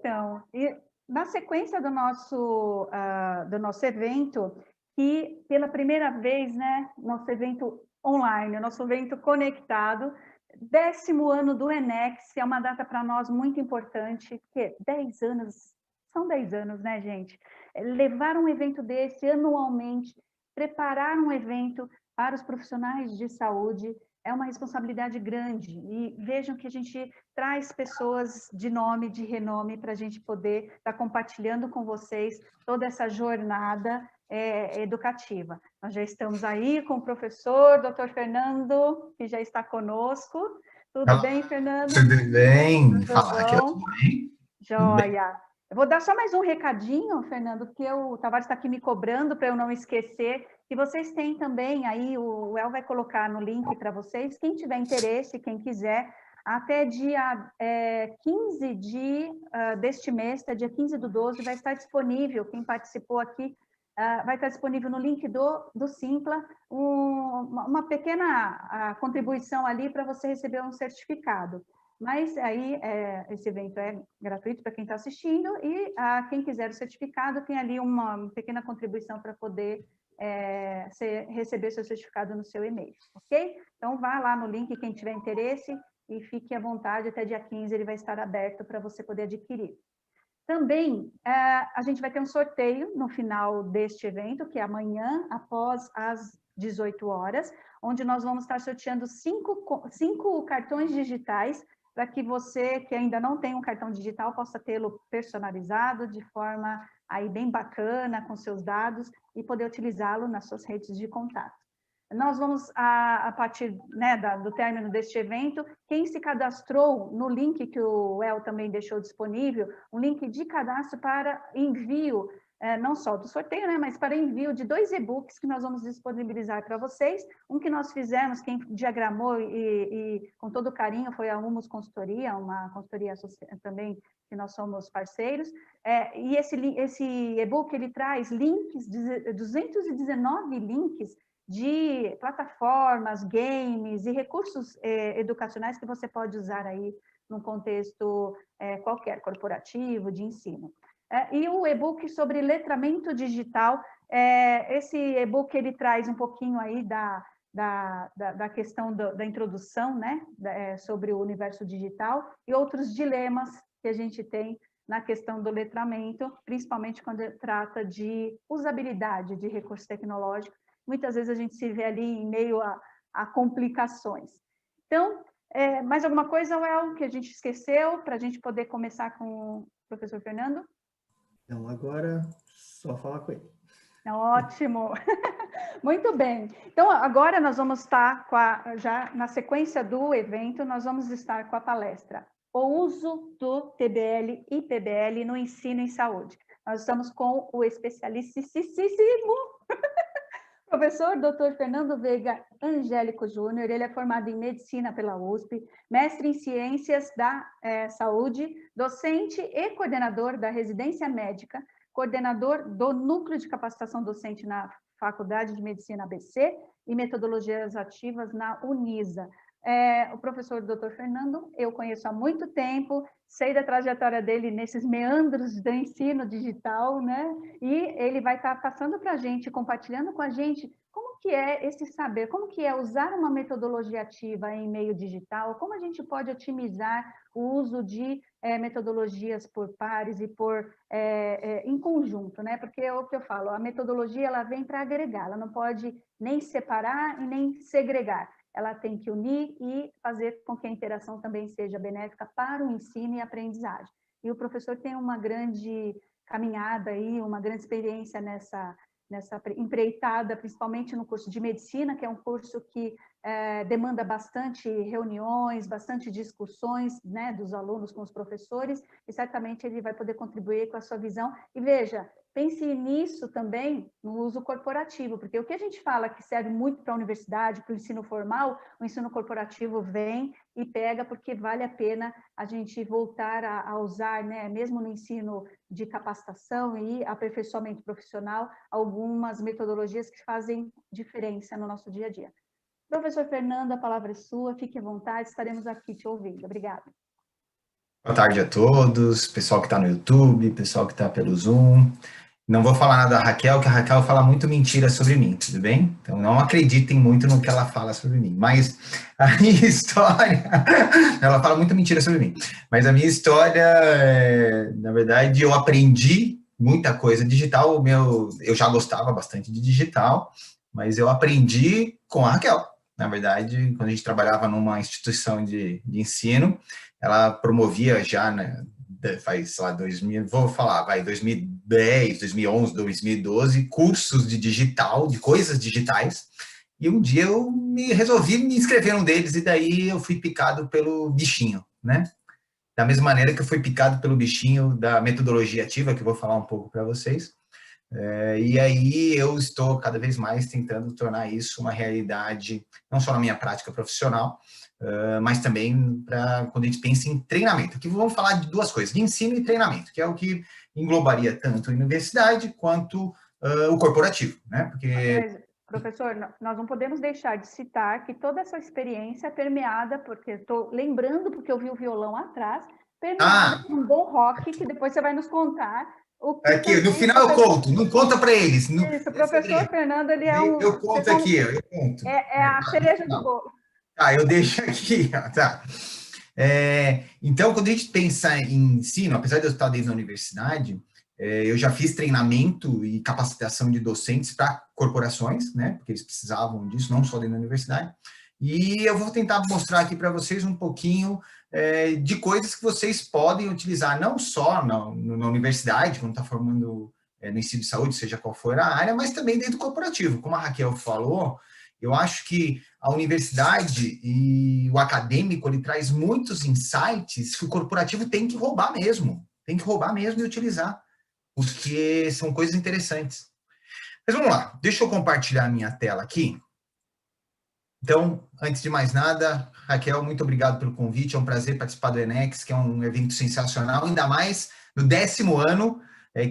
Então, na sequência do nosso evento, que pela primeira vez, né, nosso evento online, nosso evento conectado, 10º ano do ENEX, é uma data para nós muito importante, porque 10 anos, são 10 anos, né, gente? Levar um evento desse anualmente, preparar um evento para os profissionais de saúde, é uma responsabilidade grande. E vejam que a gente traz pessoas de nome, de renome, para a gente poder estar compartilhando com vocês toda essa jornada educativa. Nós já estamos aí com o professor, Dr. Fernando, que já está conosco. Tudo bem, Fernando? Tudo bem? Tudo Falar aqui, bom? tudo bem? Joia. Eu vou dar só mais um recadinho, Fernando, porque o Tavares está aqui me cobrando para eu não esquecer, que vocês têm também, aí o El vai colocar no link para vocês, quem tiver interesse, quem quiser, até dia 15 deste mês, até dia 15/12, vai estar disponível, quem participou aqui, vai estar disponível no link do Simpla, uma pequena contribuição ali para você receber um certificado. Mas aí esse evento é gratuito para quem está assistindo e quem quiser o certificado tem ali uma pequena contribuição para poder receber seu certificado no seu e-mail, ok? Então vá lá no link quem tiver interesse e fique à vontade, até dia 15 ele vai estar aberto para você poder adquirir. Também a gente vai ter um sorteio no final deste evento, que é amanhã, após as 18 horas, onde nós vamos estar sorteando cinco cartões digitais para que você, que ainda não tem um cartão digital, possa tê-lo personalizado de forma aí bem bacana, com seus dados, e poder utilizá-lo nas suas redes de contato. Nós vamos, a partir do término deste evento, quem se cadastrou no link que o El também deixou disponível, um link de cadastro para envio, não só do sorteio, né, mas para envio de 2 e-books que nós vamos disponibilizar para vocês. Um que nós fizemos, quem diagramou e com todo carinho foi a Humus Consultoria, uma consultoria também que nós somos parceiros, e esse e-book ele traz links, 219 links de plataformas, games e recursos educacionais que você pode usar aí num contexto qualquer, corporativo, de ensino. E o e-book sobre letramento digital, esse e-book ele traz um pouquinho aí da questão da introdução, né, sobre o universo digital e outros dilemas que a gente tem na questão do letramento, principalmente quando trata de usabilidade de recursos tecnológicos. Muitas vezes a gente se vê ali em meio a complicações. Então, mais alguma coisa, El, que a gente esqueceu para a gente poder começar com o professor Fernando? Então, agora, só falar com ele. Ótimo! Muito bem. Então, agora nós vamos estar já na sequência do evento, nós vamos estar com a palestra O uso do TBL e PBL no ensino em saúde. Nós estamos com o especialistíssimo professor Dr. Fernando Veiga Angélico Júnior. Ele é formado em Medicina pela USP, mestre em Ciências da Saúde, docente e coordenador da Residência Médica, coordenador do Núcleo de Capacitação Docente na Faculdade de Medicina ABC e Metodologias Ativas na Unisa. O professor Dr. Fernando, eu conheço há muito tempo, sei da trajetória dele nesses meandros do ensino digital, né? E ele vai estar passando para a gente, compartilhando com a gente como que é esse saber, como que é usar uma metodologia ativa em meio digital, como a gente pode otimizar o uso de metodologias por pares e em conjunto, né? Porque é o que eu falo, a metodologia ela vem para agregar, ela não pode nem separar e nem segregar. Ela tem que unir e fazer com que a interação também seja benéfica para o ensino e aprendizagem. E o professor tem uma grande caminhada aí, uma grande experiência nessa empreitada, principalmente no curso de medicina, que é um curso que demanda bastante reuniões, bastante discussões, né, dos alunos com os professores, e certamente ele vai poder contribuir com a sua visão. E veja, pense nisso também no uso corporativo, porque o que a gente fala que serve muito para a universidade, para o ensino formal, o ensino corporativo vem e pega, porque vale a pena a gente voltar a usar, né, mesmo no ensino de capacitação e aperfeiçoamento profissional, algumas metodologias que fazem diferença no nosso dia a dia. Professor Fernando, a palavra é sua, fique à vontade, estaremos aqui te ouvindo. Obrigada. Boa tarde a todos, pessoal que está no YouTube, pessoal que está pelo Zoom. Não vou falar nada da Raquel, que a Raquel fala muito mentira sobre mim, tudo bem? Então não acreditem muito no que ela fala sobre mim. Mas a minha história, ela fala muita mentira sobre mim. Mas a minha história, na verdade, eu aprendi muita coisa digital. Eu já gostava bastante de digital, mas eu aprendi com a Raquel. Na verdade, quando a gente trabalhava numa instituição de ensino, ela promovia já, né, faz, sei lá, 2000, vou falar, vai, 2010, 2011, 2012, cursos de digital, de coisas digitais, e um dia eu resolvi me inscrever num deles, e daí eu fui picado pelo bichinho, né? Da mesma maneira que eu fui picado pelo bichinho da metodologia ativa, que eu vou falar um pouco para vocês. E aí eu estou cada vez mais tentando tornar isso uma realidade, não só na minha prática profissional, mas também para quando a gente pensa em treinamento. Aqui vamos falar de duas coisas, de ensino e treinamento, que é o que englobaria tanto a universidade quanto o corporativo, né? Porque... Mas, professor, nós não podemos deixar de citar que toda essa experiência é permeada, porque estou lembrando, porque eu vi o violão atrás, permeada por um bom rock, que depois você vai nos contar. O que aqui, no também, final eu conto, não conta para eles. Isso, o professor Fernando, ele é um... Eu conto aqui, eu conto. É a cereja do bolo. Tá, eu deixo aqui, tá. Então, quando a gente pensa em ensino, apesar de eu estar dentro da universidade, eu já fiz treinamento e capacitação de docentes para corporações, né? Porque eles precisavam disso, não só dentro da universidade. E eu vou tentar mostrar aqui para vocês um pouquinho de coisas que vocês podem utilizar, não só na universidade, quando está formando no ensino de saúde, seja qual for a área, mas também dentro do corporativo. Como a Raquel falou, eu acho que a universidade e o acadêmico, ele traz muitos insights que o corporativo tem que roubar mesmo e utilizar, porque são coisas interessantes. Mas vamos lá, deixa eu compartilhar a minha tela aqui. Então, antes de mais nada, Raquel, muito obrigado pelo convite, é um prazer participar do ENEX, que é um evento sensacional, ainda mais no 10º ano,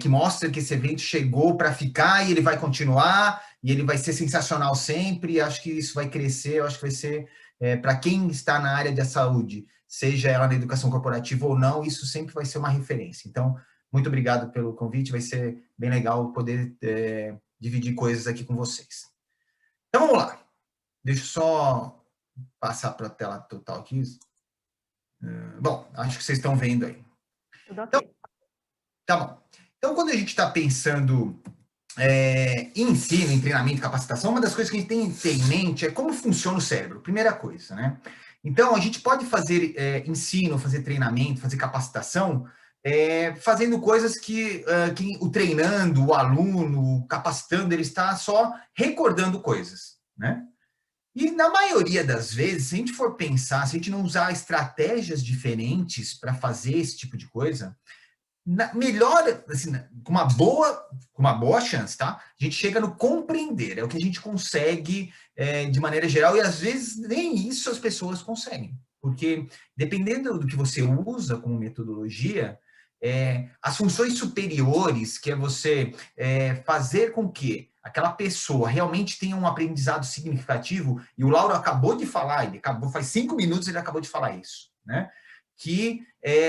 que mostra que esse evento chegou para ficar e ele vai continuar, e ele vai ser sensacional sempre, acho que isso vai crescer, eu acho que vai ser, para quem está na área da saúde, seja ela na educação corporativa ou não, isso sempre vai ser uma referência. Então, muito obrigado pelo convite, vai ser bem legal poder dividir coisas aqui com vocês. Então, vamos lá. Deixa eu só passar para a tela total aqui. Bom, acho que vocês estão vendo aí. Tudo ok. Então, tá bom. Então, quando a gente está pensando em ensino, em treinamento, capacitação, uma das coisas que a gente tem que ter em mente é como funciona o cérebro, primeira coisa, né? Então, a gente pode fazer ensino, fazer treinamento, fazer capacitação, fazendo coisas que o treinando, o aluno, o capacitando, ele está só recordando coisas, né? E na maioria das vezes, se a gente for pensar, se a gente não usar estratégias diferentes para fazer esse tipo de coisa, melhor, assim, com uma boa chance, tá? A gente chega no compreender, é o que a gente consegue de maneira geral, e às vezes nem isso as pessoas conseguem, porque dependendo do que você usa como metodologia, as funções superiores, que é você fazer com que aquela pessoa realmente tenha um aprendizado significativo, e o Lauro acabou de falar, faz 5 minutos ele acabou de falar isso, né? Que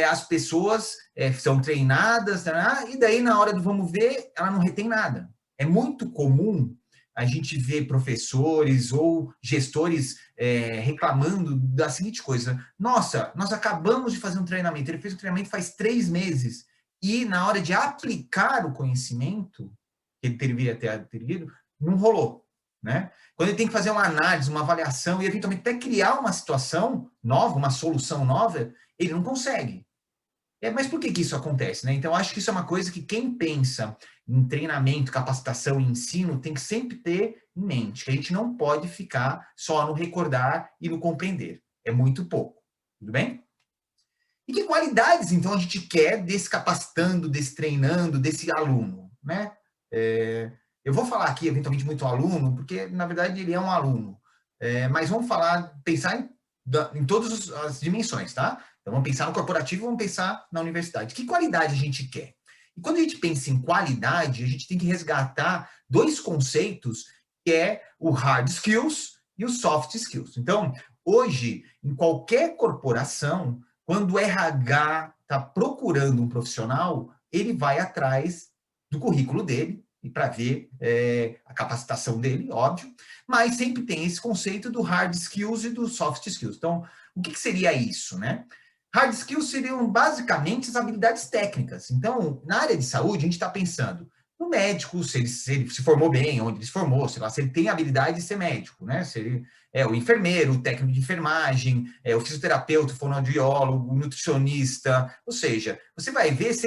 as pessoas são treinadas, e daí na hora do vamos ver, ela não retém nada. É muito comum a gente ver professores ou gestores reclamando da seguinte coisa: nossa, nós acabamos de fazer um treinamento, ele fez um treinamento faz 3 meses, e na hora de aplicar o conhecimento que ele deveria ter adquirido, não rolou, né? Quando ele tem que fazer uma análise, uma avaliação e eventualmente até criar uma situação nova, uma solução nova, ele não consegue. Mas por que isso acontece, né? Então, acho que isso é uma coisa que quem pensa em treinamento, capacitação e ensino tem que sempre ter em mente, que a gente não pode ficar só no recordar e no compreender. É muito pouco. Tudo bem? E que qualidades, então, a gente quer desse capacitando, desse treinando, desse aluno, né? Eu vou falar aqui, eventualmente, muito aluno, porque, na verdade, ele é um aluno. Mas vamos pensar em todas as dimensões, tá? Então, vamos pensar no corporativo, vamos pensar na universidade. Que qualidade a gente quer? E quando a gente pensa em qualidade, a gente tem que resgatar 2 conceitos, que é o hard skills e o soft skills. Então, hoje, em qualquer corporação, quando o RH tá procurando um profissional, ele vai atrás do currículo dele, e para ver a capacitação dele, óbvio, mas sempre tem esse conceito do hard skills e do soft skills. Então, o que seria isso, né? Hard skills seriam basicamente as habilidades técnicas. Então, na área de saúde, a gente está pensando no médico, se ele se formou bem, onde ele se formou, sei lá, se ele tem habilidade de ser médico, né? Se ele é o enfermeiro, o técnico de enfermagem, o fisioterapeuta, o fonoaudiólogo, o nutricionista, ou seja, você vai ver se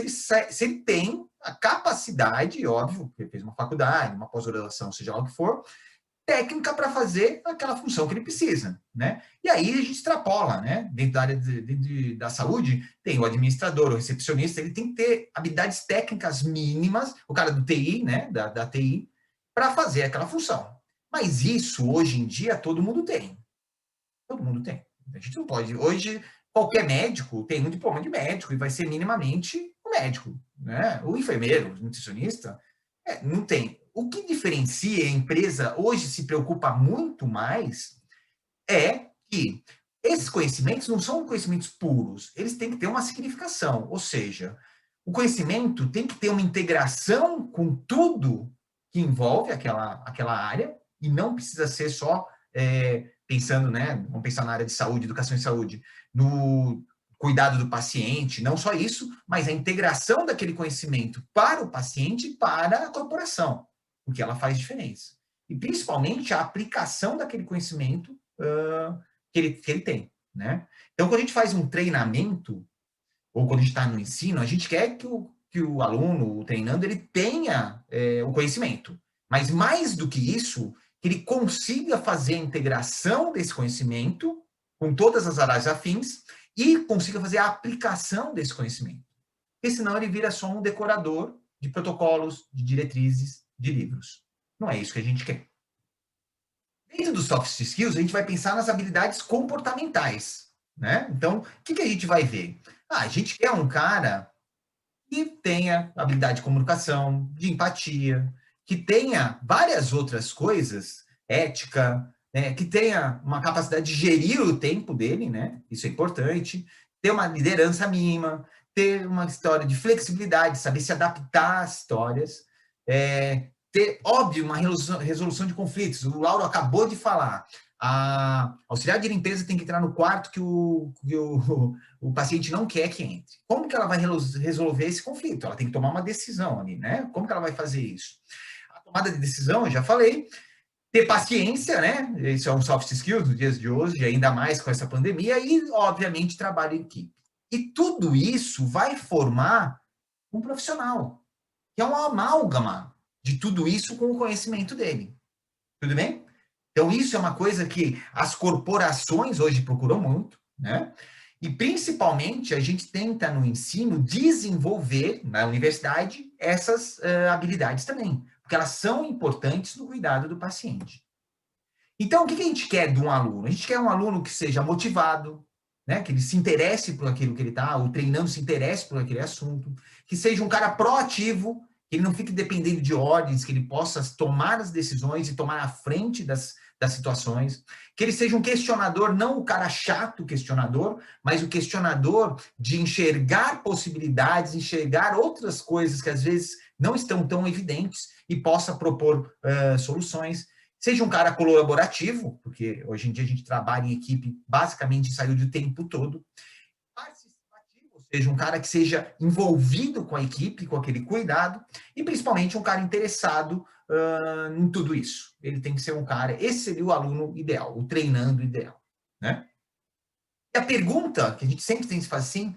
ele tem a capacidade, óbvio, que ele fez uma faculdade, uma pós-graduação, seja lá o que for, técnica para fazer aquela função que ele precisa, né? E aí a gente extrapola, né? Dentro da área da saúde, tem o administrador, o recepcionista, ele tem que ter habilidades técnicas mínimas, o cara do TI, né? Da TI, para fazer aquela função. Mas isso, hoje em dia, todo mundo tem. Todo mundo tem. A gente não pode... Hoje, qualquer médico tem um diploma de médico e vai ser minimamente um médico, né? O enfermeiro, o nutricionista, não tem. O que diferencia a empresa hoje se preocupa muito mais é que esses conhecimentos não são conhecimentos puros, eles têm que ter uma significação, ou seja, o conhecimento tem que ter uma integração com tudo que envolve aquela área e não precisa ser só pensando, né? Vamos pensar na área de saúde, educação e saúde, no cuidado do paciente, não só isso, mas a integração daquele conhecimento para o paciente e para a corporação, porque ela faz diferença. E, principalmente, a aplicação daquele conhecimento que ele tem, né? Então, quando a gente faz um treinamento, ou quando a gente está no ensino, a gente quer que o aluno, o treinando, ele tenha o conhecimento. Mas, mais do que isso, que ele consiga fazer a integração desse conhecimento com todas as áreas afins e consiga fazer a aplicação desse conhecimento. Porque senão ele vira só um decorador de protocolos, de diretrizes, de livros. Não é isso que a gente quer. Dentro dos soft skills, a gente vai pensar nas habilidades comportamentais, né? Então, o que a gente vai ver? A gente quer um cara que tenha habilidade de comunicação, de empatia, que tenha várias outras coisas, ética, né? Que tenha uma capacidade de gerir o tempo dele, né? Isso é importante. Ter uma liderança mínima, ter uma história de flexibilidade, saber se adaptar às histórias, ter, óbvio, uma resolução de conflitos. O Lauro acabou de falar. A auxiliar de limpeza tem que entrar no quarto que o paciente não quer que entre. Como que ela vai resolver esse conflito? Ela tem que tomar uma decisão ali, né? Como que ela vai fazer isso? A tomada de decisão, eu já falei. Ter paciência, né? Isso é um soft skill dos dias de hoje, ainda mais com essa pandemia. E, obviamente, trabalho em equipe. E tudo isso vai formar um profissional, que é uma amálgama de tudo isso com o conhecimento dele. Tudo bem? Então, isso é uma coisa que as corporações hoje procuram muito, né? E, principalmente, a gente tenta, no ensino, desenvolver, na universidade, essas habilidades também, porque elas são importantes no cuidado do paciente. Então, o que a gente quer de um aluno? A gente quer um aluno que seja motivado, né? Que ele se interesse por aquilo que ele está, o treinando se interesse por aquele assunto, que seja um cara proativo, que ele não fique dependendo de ordens, que ele possa tomar as decisões e tomar a frente das situações, que ele seja um questionador, não o cara chato questionador, mas o questionador de enxergar possibilidades, enxergar outras coisas que às vezes não estão tão evidentes e possa propor soluções. Seja um cara colaborativo, porque hoje em dia a gente trabalha em equipe basicamente saúde o tempo todo. Participativo, ou seja, um cara que seja envolvido com a equipe, com aquele cuidado, e principalmente um cara interessado em tudo isso. Ele tem que ser um cara, esse seria o aluno ideal, o treinando ideal, né? E a pergunta que a gente sempre tem que fazer assim,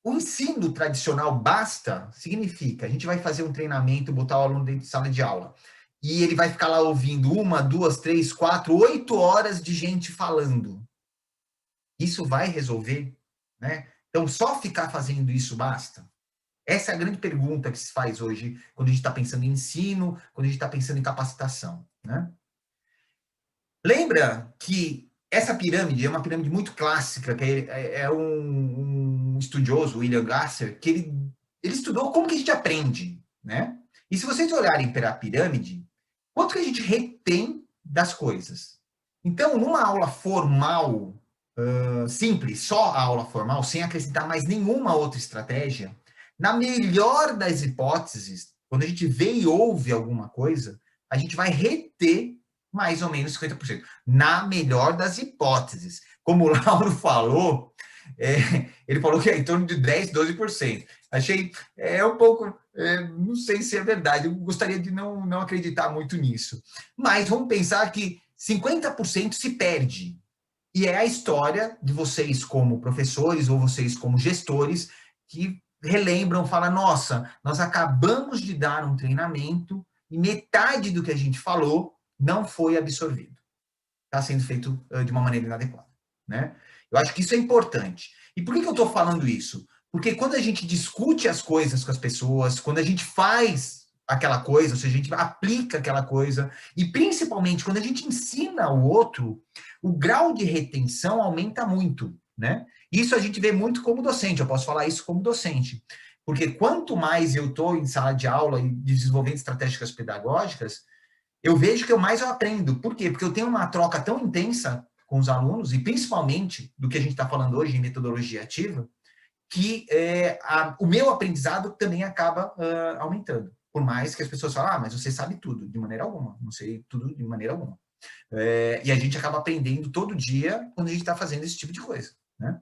o ensino tradicional basta? Significa, a gente vai fazer um treinamento, botar o aluno dentro de sala de aula, e ele vai ficar lá ouvindo 1, 2, 3, 4, 8 horas de gente falando. Isso vai resolver, né? Então, só ficar fazendo isso basta? Essa é a grande pergunta que se faz hoje, quando a gente está pensando em ensino, quando a gente está pensando em capacitação, né? Lembra que essa pirâmide é uma pirâmide muito clássica, que é um estudioso, William Glasser, que ele estudou como que a gente aprende, né? E se vocês olharem para a pirâmide, quanto que a gente retém das coisas? Então, numa aula formal, simples, só a aula formal, sem acrescentar mais nenhuma outra estratégia, na melhor das hipóteses, quando a gente vê e ouve alguma coisa, a gente vai reter mais ou menos 50%. Na melhor das hipóteses. Como o Lauro falou, ele falou que é em torno de 10%, 12%. Achei um pouco, não sei se é verdade, eu gostaria de não acreditar muito nisso. Mas vamos pensar que 50% se perde. E é a história de vocês como professores ou vocês como gestores que relembram, falam, nossa, nós acabamos de dar um treinamento e metade do que a gente falou não foi absorvido. Está sendo feito de uma maneira inadequada, né? Eu acho que isso é importante. E por que eu estou falando isso? Porque quando a gente discute as coisas com as pessoas, quando a gente faz aquela coisa, ou seja, a gente aplica aquela coisa, e principalmente quando a gente ensina o outro, o grau de retenção aumenta muito, né? Isso a gente vê muito como docente, eu posso falar isso como docente, porque quanto mais eu estou em sala de aula e desenvolvendo estratégias pedagógicas, eu vejo que mais eu aprendo. Por quê? Porque eu tenho uma troca tão intensa com os alunos, e principalmente do que a gente está falando hoje em metodologia ativa, que o meu aprendizado também acaba aumentando. Por mais que as pessoas falem, mas você sabe tudo. De maneira alguma. Não sei tudo de maneira alguma. E a gente acaba aprendendo todo dia quando a gente está fazendo esse tipo de coisa, né?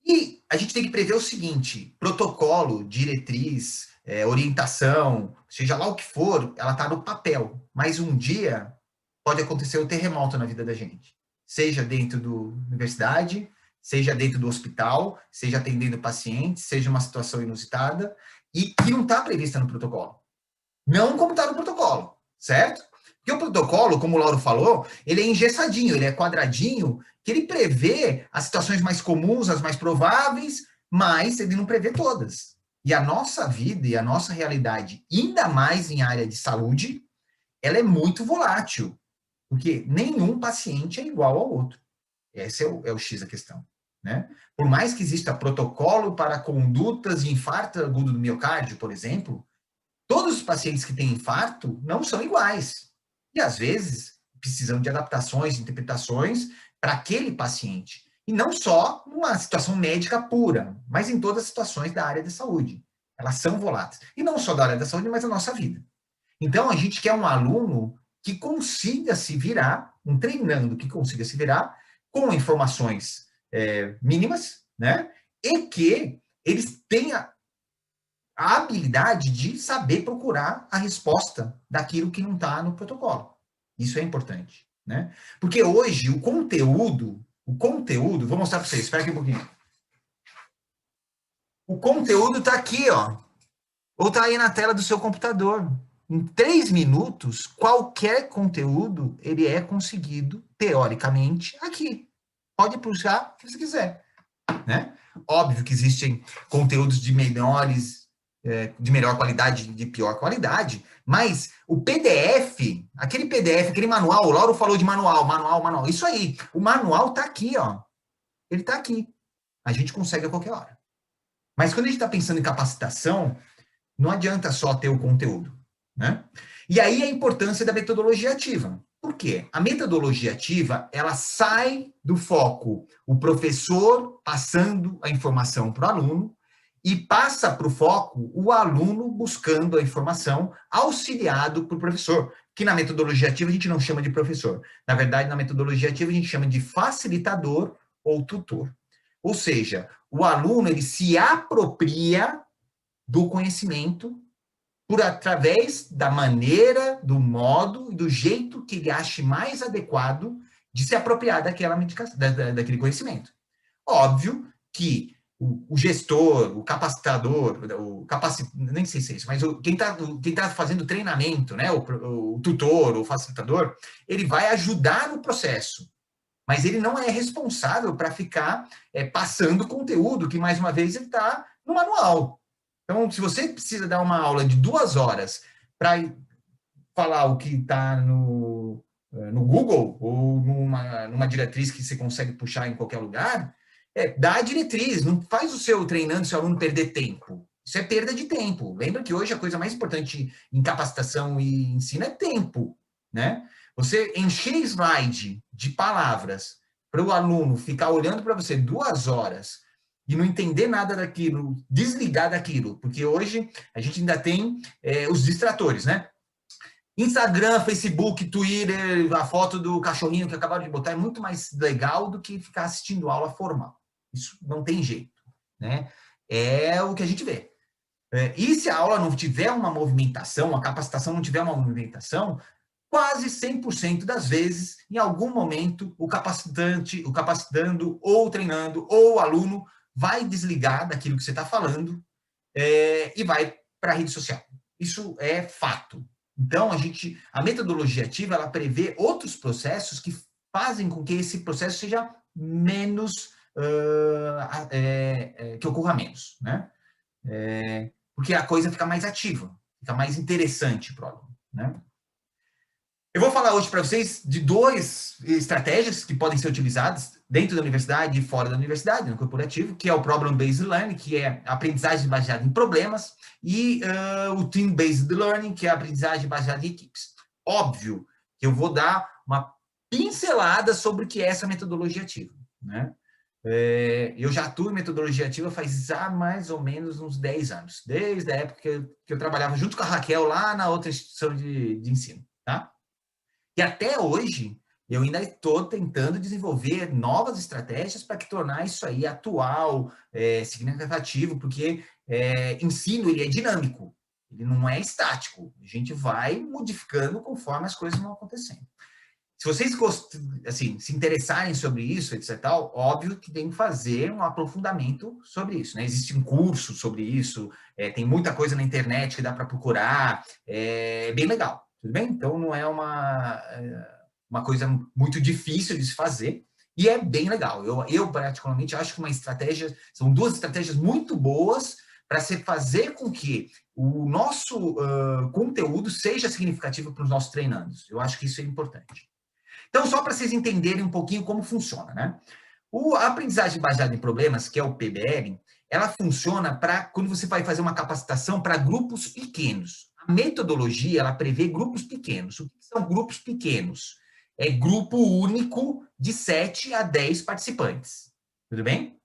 E a gente tem que prever o seguinte, protocolo, diretriz, orientação, seja lá o que for, ela está no papel. Mas um dia pode acontecer um terremoto na vida da gente. Seja dentro da universidade, seja dentro do hospital, seja atendendo pacientes, seja uma situação inusitada, e que não está prevista no protocolo. Não como está no protocolo, certo? Porque o protocolo, como o Lauro falou, ele é engessadinho, ele é quadradinho, que ele prevê as situações mais comuns, as mais prováveis, mas ele não prevê todas. E a nossa vida e a nossa realidade, ainda mais em área de saúde, ela é muito volátil, porque nenhum paciente é igual ao outro. Esse é o X da questão, né? Por mais que exista protocolo para condutas de infarto agudo do miocárdio, por exemplo, todos os pacientes que têm infarto não são iguais. E, às vezes, precisam de adaptações, interpretações para aquele paciente. E não só numa situação médica pura, mas em todas as situações da área de saúde. Elas são voláteis. E não só da área da saúde, mas da nossa vida. Então, a gente quer um aluno que consiga se virar, um treinando que consiga se virar, com informações mínimas, né? E que eles tenham a habilidade de saber procurar a resposta daquilo que não está no protocolo. Isso é importante, né? Porque hoje o conteúdo, vou mostrar para vocês, espera aqui um pouquinho. O conteúdo está aqui, ó. Ou está aí na tela do seu computador. Em 3 minutos, qualquer conteúdo, ele é conseguido, teoricamente, aqui. Pode puxar o que você quiser, né? Óbvio que existem conteúdos de melhor qualidade, de pior qualidade, mas o PDF, aquele manual, o Lauro falou de manual, isso aí, o manual está aqui, ó. Ele está aqui. A gente consegue a qualquer hora. Mas quando a gente está pensando em capacitação, não adianta só ter o conteúdo, né? E aí a importância da metodologia ativa. Por quê? A metodologia ativa, ela sai do foco, o professor passando a informação para o aluno, e passa para o foco o aluno buscando a informação, auxiliado por professor, que na metodologia ativa a gente não chama de professor. Na verdade, na metodologia ativa a gente chama de facilitador ou tutor. Ou seja, o aluno ele se apropria do conhecimento através da maneira, do modo e do jeito que ele ache mais adequado de se apropriar daquela medicação, daquele conhecimento. Óbvio que o gestor, o capacitador, nem sei se é isso, mas quem tá fazendo treinamento, né, o tutor, o facilitador, ele vai ajudar no processo, mas ele não é responsável para ficar passando conteúdo que, mais uma vez, ele está no manual. Então, se você precisa dar uma aula de 2 horas para falar o que está no Google ou numa diretriz que você consegue puxar em qualquer lugar, dá a diretriz, não faz o seu treinando, seu aluno perder tempo. Isso é perda de tempo. Lembra que hoje a coisa mais importante em capacitação e ensino é tempo, né? Você encher slide de palavras para o aluno ficar olhando para você 2 horas e não entender nada daquilo, desligar daquilo, porque hoje a gente ainda tem os distratores, né? Instagram, Facebook, Twitter, a foto do cachorrinho que acabaram de botar é muito mais legal do que ficar assistindo aula formal. Isso não tem jeito, né? É o que a gente vê. E se a aula não tiver uma movimentação, a capacitação não tiver uma movimentação, quase 100% das vezes, em algum momento, o capacitando ou treinando ou o aluno vai desligar daquilo que você está falando e vai para a rede social. Isso é fato. Então, a metodologia ativa, ela prevê outros processos que fazem com que esse processo seja menos, que ocorra menos, né? Porque a coisa fica mais ativa, fica mais interessante para o aluno, né? Eu vou falar hoje para vocês de 2 estratégias que podem ser utilizadas dentro da universidade e fora da universidade, no corporativo, que é o Problem-Based Learning, que é a aprendizagem baseada em problemas, e o Team-Based Learning, que é a aprendizagem baseada em equipes. Óbvio que eu vou dar uma pincelada sobre o que é essa metodologia ativa, né? Eu já atuo em metodologia ativa faz mais ou menos uns 10 anos, desde a época que eu trabalhava junto com a Raquel lá na outra instituição de ensino, tá? E até hoje, eu ainda estou tentando desenvolver novas estratégias para tornar isso aí atual, significativo, porque ensino ele é dinâmico, ele não é estático. A gente vai modificando conforme as coisas vão acontecendo. Se vocês assim, se interessarem sobre isso, etc., tal, óbvio que tem que fazer um aprofundamento sobre isso, né? Existe um curso sobre isso, tem muita coisa na internet que dá para procurar, é bem legal. Tudo bem? Então, não é uma coisa muito difícil de se fazer e é bem legal. Eu particularmente, acho que são 2 estratégias muito boas para se fazer com que o nosso conteúdo seja significativo para os nossos treinandos. Eu acho que isso é importante. Então, só para vocês entenderem um pouquinho como funciona, né? A aprendizagem baseada em problemas, que é o PBL, ela funciona para quando você vai fazer uma capacitação para grupos pequenos. A metodologia, ela prevê grupos pequenos. O que são grupos pequenos? É grupo único de 7 a 10 participantes. Tudo bem?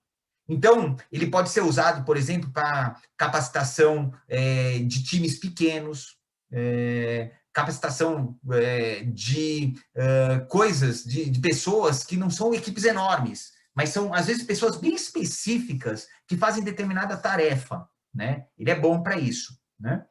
Então, ele pode ser usado, por exemplo, para capacitação de times pequenos, capacitação de coisas, de pessoas que não são equipes enormes, mas são, às vezes, pessoas bem específicas que fazem determinada tarefa, né? Ele é bom para isso, né?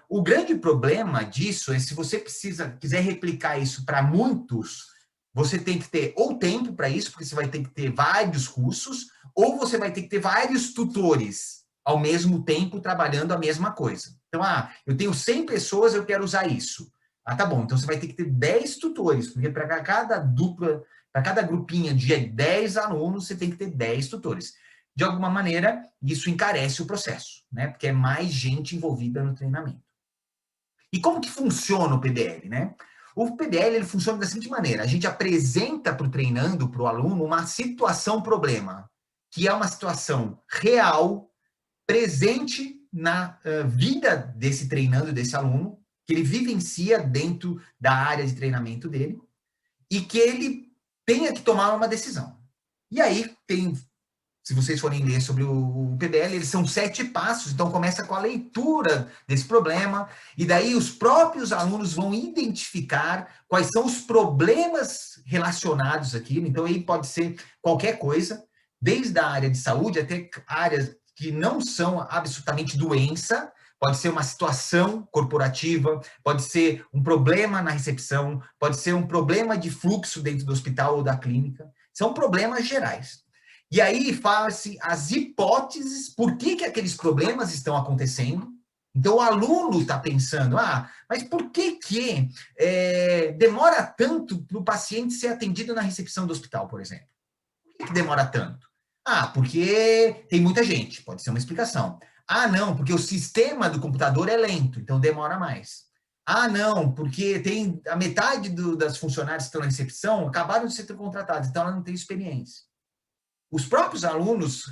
O grande problema disso é se você quiser replicar isso para muitos, você tem que ter ou tempo para isso, porque você vai ter que ter vários cursos, ou você vai ter que ter vários tutores ao mesmo tempo trabalhando a mesma coisa. Então, eu tenho 100 pessoas, eu quero usar isso. Tá bom, então você vai ter que ter 10 tutores, porque para cada dupla, para cada grupinha de 10 alunos, você tem que ter 10 tutores. De alguma maneira, isso encarece o processo, né? Porque é mais gente envolvida no treinamento. E como que funciona o PBL, né? O PBL ele funciona da seguinte maneira: a gente apresenta para o treinando, para o aluno, uma situação-problema, que é uma situação real, presente na vida desse treinando, desse aluno, que ele vivencia dentro da área de treinamento dele, e que ele tenha que tomar uma decisão. E aí se vocês forem ler sobre o PBL, eles são 7 passos, então começa com a leitura desse problema, e daí os próprios alunos vão identificar quais são os problemas relacionados àquilo. Então aí pode ser qualquer coisa, desde a área de saúde até áreas que não são absolutamente doença, pode ser uma situação corporativa, pode ser um problema na recepção, pode ser um problema de fluxo dentro do hospital ou da clínica, são problemas gerais. E aí fala-se as hipóteses, por que aqueles problemas estão acontecendo. Então, o aluno está pensando, mas por que demora tanto para o paciente ser atendido na recepção do hospital, por exemplo? Por que demora tanto? Porque tem muita gente, pode ser uma explicação. Não, porque o sistema do computador é lento, então demora mais. Não, porque tem a metade das funcionários que estão na recepção acabaram de ser contratados, então ela não tem experiência. Os próprios alunos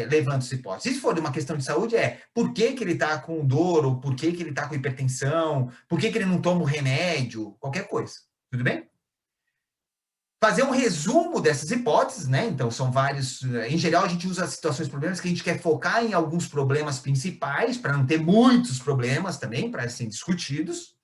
levantam essa hipótese. Se for uma questão de saúde, por que ele está com dor, ou por que ele está com hipertensão, por que ele não toma o remédio, qualquer coisa. Tudo bem? fazer um resumo dessas hipóteses, né? Então, são vários... Em geral, a gente usa situações problemas que a gente quer focar em alguns problemas principais, para não ter muitos problemas também, para serem discutidos.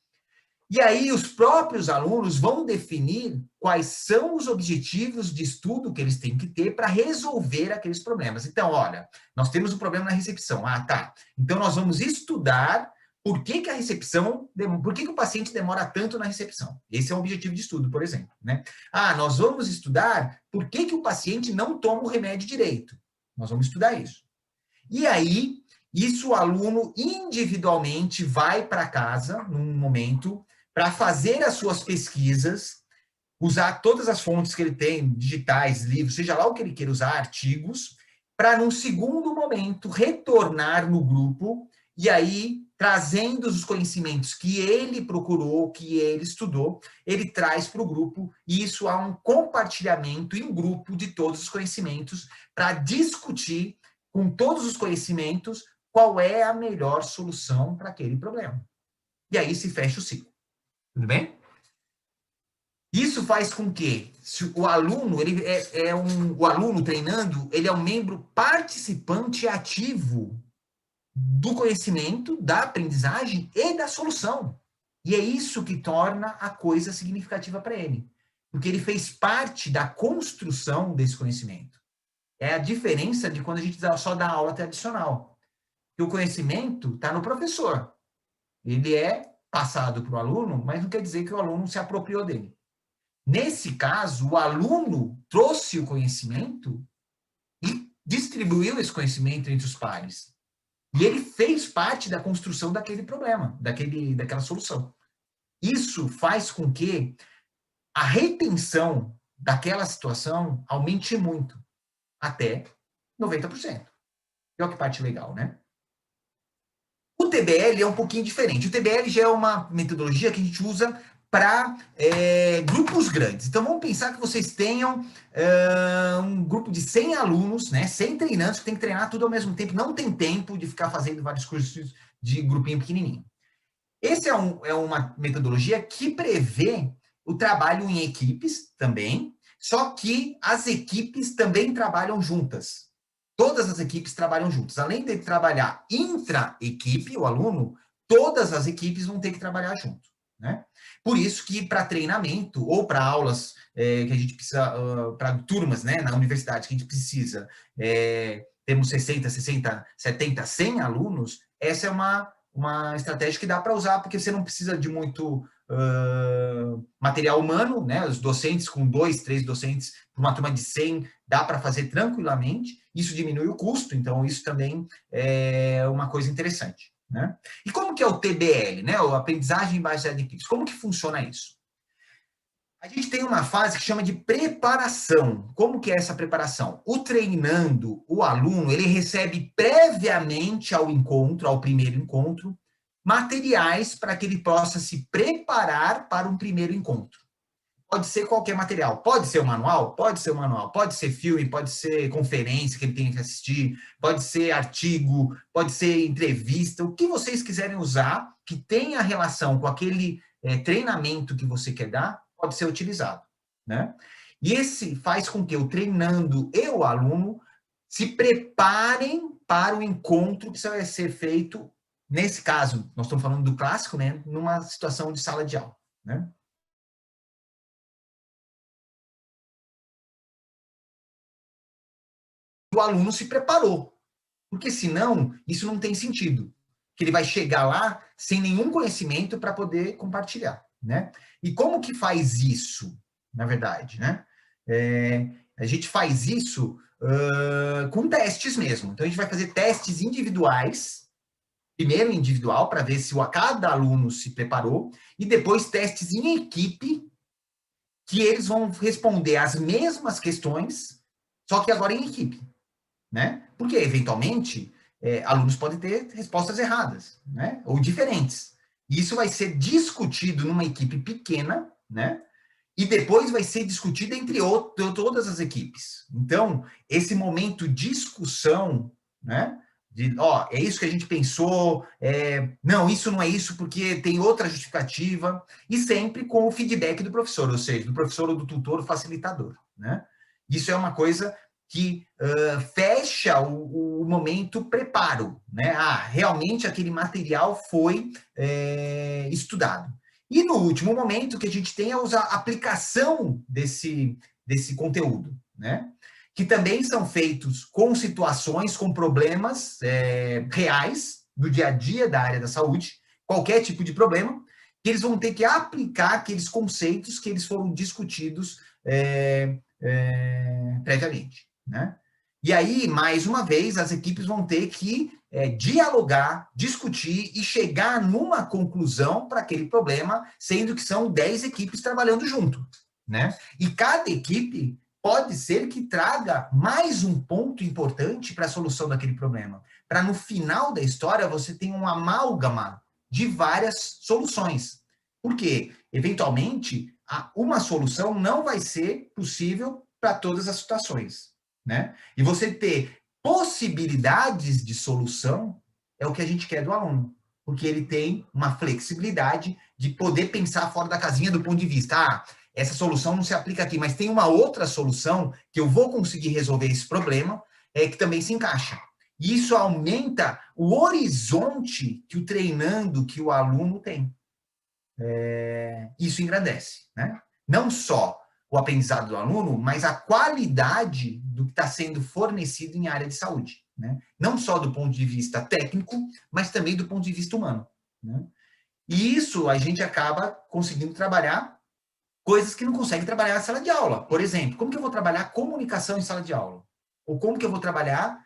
E aí, os próprios alunos vão definir quais são os objetivos de estudo que eles têm que ter para resolver aqueles problemas. Então, olha, nós temos um problema na recepção. Ah, tá. Então, nós vamos estudar por que a recepção, por que o paciente demora tanto na recepção. Esse é um objetivo de estudo, por exemplo, né? Ah, nós vamos estudar por que o paciente não toma o remédio direito. Nós vamos estudar isso. E aí, isso o aluno individualmente vai para casa, num momento, para fazer as suas pesquisas, usar todas as fontes que ele tem, digitais, livros, seja lá o que ele queira usar, artigos, para, num segundo momento, retornar no grupo e aí, trazendo os conhecimentos que ele procurou, que ele estudou, ele traz para o grupo, e isso há um compartilhamento em grupo de todos os conhecimentos para discutir, com todos os conhecimentos, qual é a melhor solução para aquele problema. E aí se fecha o ciclo. Tudo bem? Isso faz com que o aluno, o aluno treinando, ele é um membro participante ativo do conhecimento, da aprendizagem e da solução. E é isso que torna a coisa significativa para ele. Porque ele fez parte da construção desse conhecimento. É a diferença de quando a gente só dá aula tradicional. Que o conhecimento está no professor. Ele é passado para o aluno, mas não quer dizer que o aluno se apropriou dele. Nesse caso, o aluno trouxe o conhecimento e distribuiu esse conhecimento entre os pares. E ele fez parte da construção daquele problema, daquela solução. Isso faz com que a retenção daquela situação aumente muito, até 90%. Olha que parte legal, né? O TBL é um pouquinho diferente. O TBL já é uma metodologia que a gente usa para grupos grandes. Então, vamos pensar que vocês tenham um grupo de 100 alunos, né, 100 treinantes, que tem que treinar tudo ao mesmo tempo. Não tem tempo de ficar fazendo vários cursos de grupinho pequenininho. Essa é uma metodologia que prevê o trabalho em equipes também, só que as equipes também trabalham juntas. Todas as equipes trabalham juntas. Além de trabalhar intra-equipe, o aluno, todas as equipes vão ter que trabalhar junto, né? Por isso que para treinamento ou para aulas que a gente precisa, para turmas, né, na universidade, que a gente precisa, temos 60, 70, 100 alunos, essa é uma estratégia que dá para usar, porque você não precisa de muito material humano, né? Os docentes, com 2, 3 docentes, uma turma de 100, dá para fazer tranquilamente, isso diminui o custo, então isso também é uma coisa interessante, né? E como que é o TBL, né? O aprendizagem baseada em equipes, como que funciona isso? A gente tem uma fase que chama de preparação. Como que é essa preparação? O treinando, o aluno, ele recebe previamente ao encontro, ao primeiro encontro, materiais para que ele possa se preparar para um primeiro encontro. Pode ser qualquer material. Pode ser um manual? Pode ser um manual. Pode ser filme, pode ser conferência que ele tem que assistir, pode ser artigo, pode ser entrevista, o que vocês quiserem usar, que tenha relação com aquele treinamento que você quer dar, pode ser utilizado, né? E esse faz com que o treinando e o aluno se preparem para o encontro que vai ser feito, nesse caso, nós estamos falando do clássico, né? Numa situação de sala de aula, né? O aluno se preparou, porque senão isso não tem sentido, que ele vai chegar lá sem nenhum conhecimento para poder compartilhar, né? E como que faz isso, na verdade, né? A gente faz isso com testes mesmo. Então, a gente vai fazer testes individuais, primeiro individual, para ver se cada aluno se preparou, e depois testes em equipe, que eles vão responder as mesmas questões, só que agora em equipe, né? Porque, eventualmente, alunos podem ter respostas erradas, né? Ou diferentes. E isso vai ser discutido numa equipe pequena, né? E depois vai ser discutido entre todas as equipes. Então, esse momento de discussão, né, é isso que a gente pensou, não, isso não é isso porque tem outra justificativa, e sempre com o feedback do professor, ou seja, do professor ou do tutor, facilitador, né? Isso é uma coisa que fecha o momento preparo, né? Realmente aquele material foi estudado. E no último momento que a gente tem é a aplicação desse conteúdo, né? Que também são feitos com situações, com problemas reais do dia a dia da área da saúde, qualquer tipo de problema, que eles vão ter que aplicar aqueles conceitos que eles foram discutidos previamente, né? E aí, mais uma vez, as equipes vão ter que dialogar, discutir e chegar numa conclusão para aquele problema, sendo que são 10 equipes trabalhando junto, né? E cada equipe pode ser que traga mais um ponto importante para a solução daquele problema. Para no final da história você ter um amálgama de várias soluções. Porque, eventualmente, uma solução não vai ser possível para todas as situações, né? E você ter possibilidades de solução é o que a gente quer do aluno, porque ele tem uma flexibilidade de poder pensar fora da casinha do ponto de vista, essa solução não se aplica aqui, mas tem uma outra solução que eu vou conseguir resolver esse problema, que também se encaixa. E isso aumenta o horizonte que o treinando, que o aluno tem. Isso engrandece, né? Não só o aprendizado do aluno, mas a qualidade do que está sendo fornecido em área de saúde, né? Não só do ponto de vista técnico, mas também do ponto de vista humano, né? E isso a gente acaba conseguindo trabalhar coisas que não consegue trabalhar na sala de aula. Por exemplo, como que eu vou trabalhar comunicação em sala de aula? Ou como que eu vou trabalhar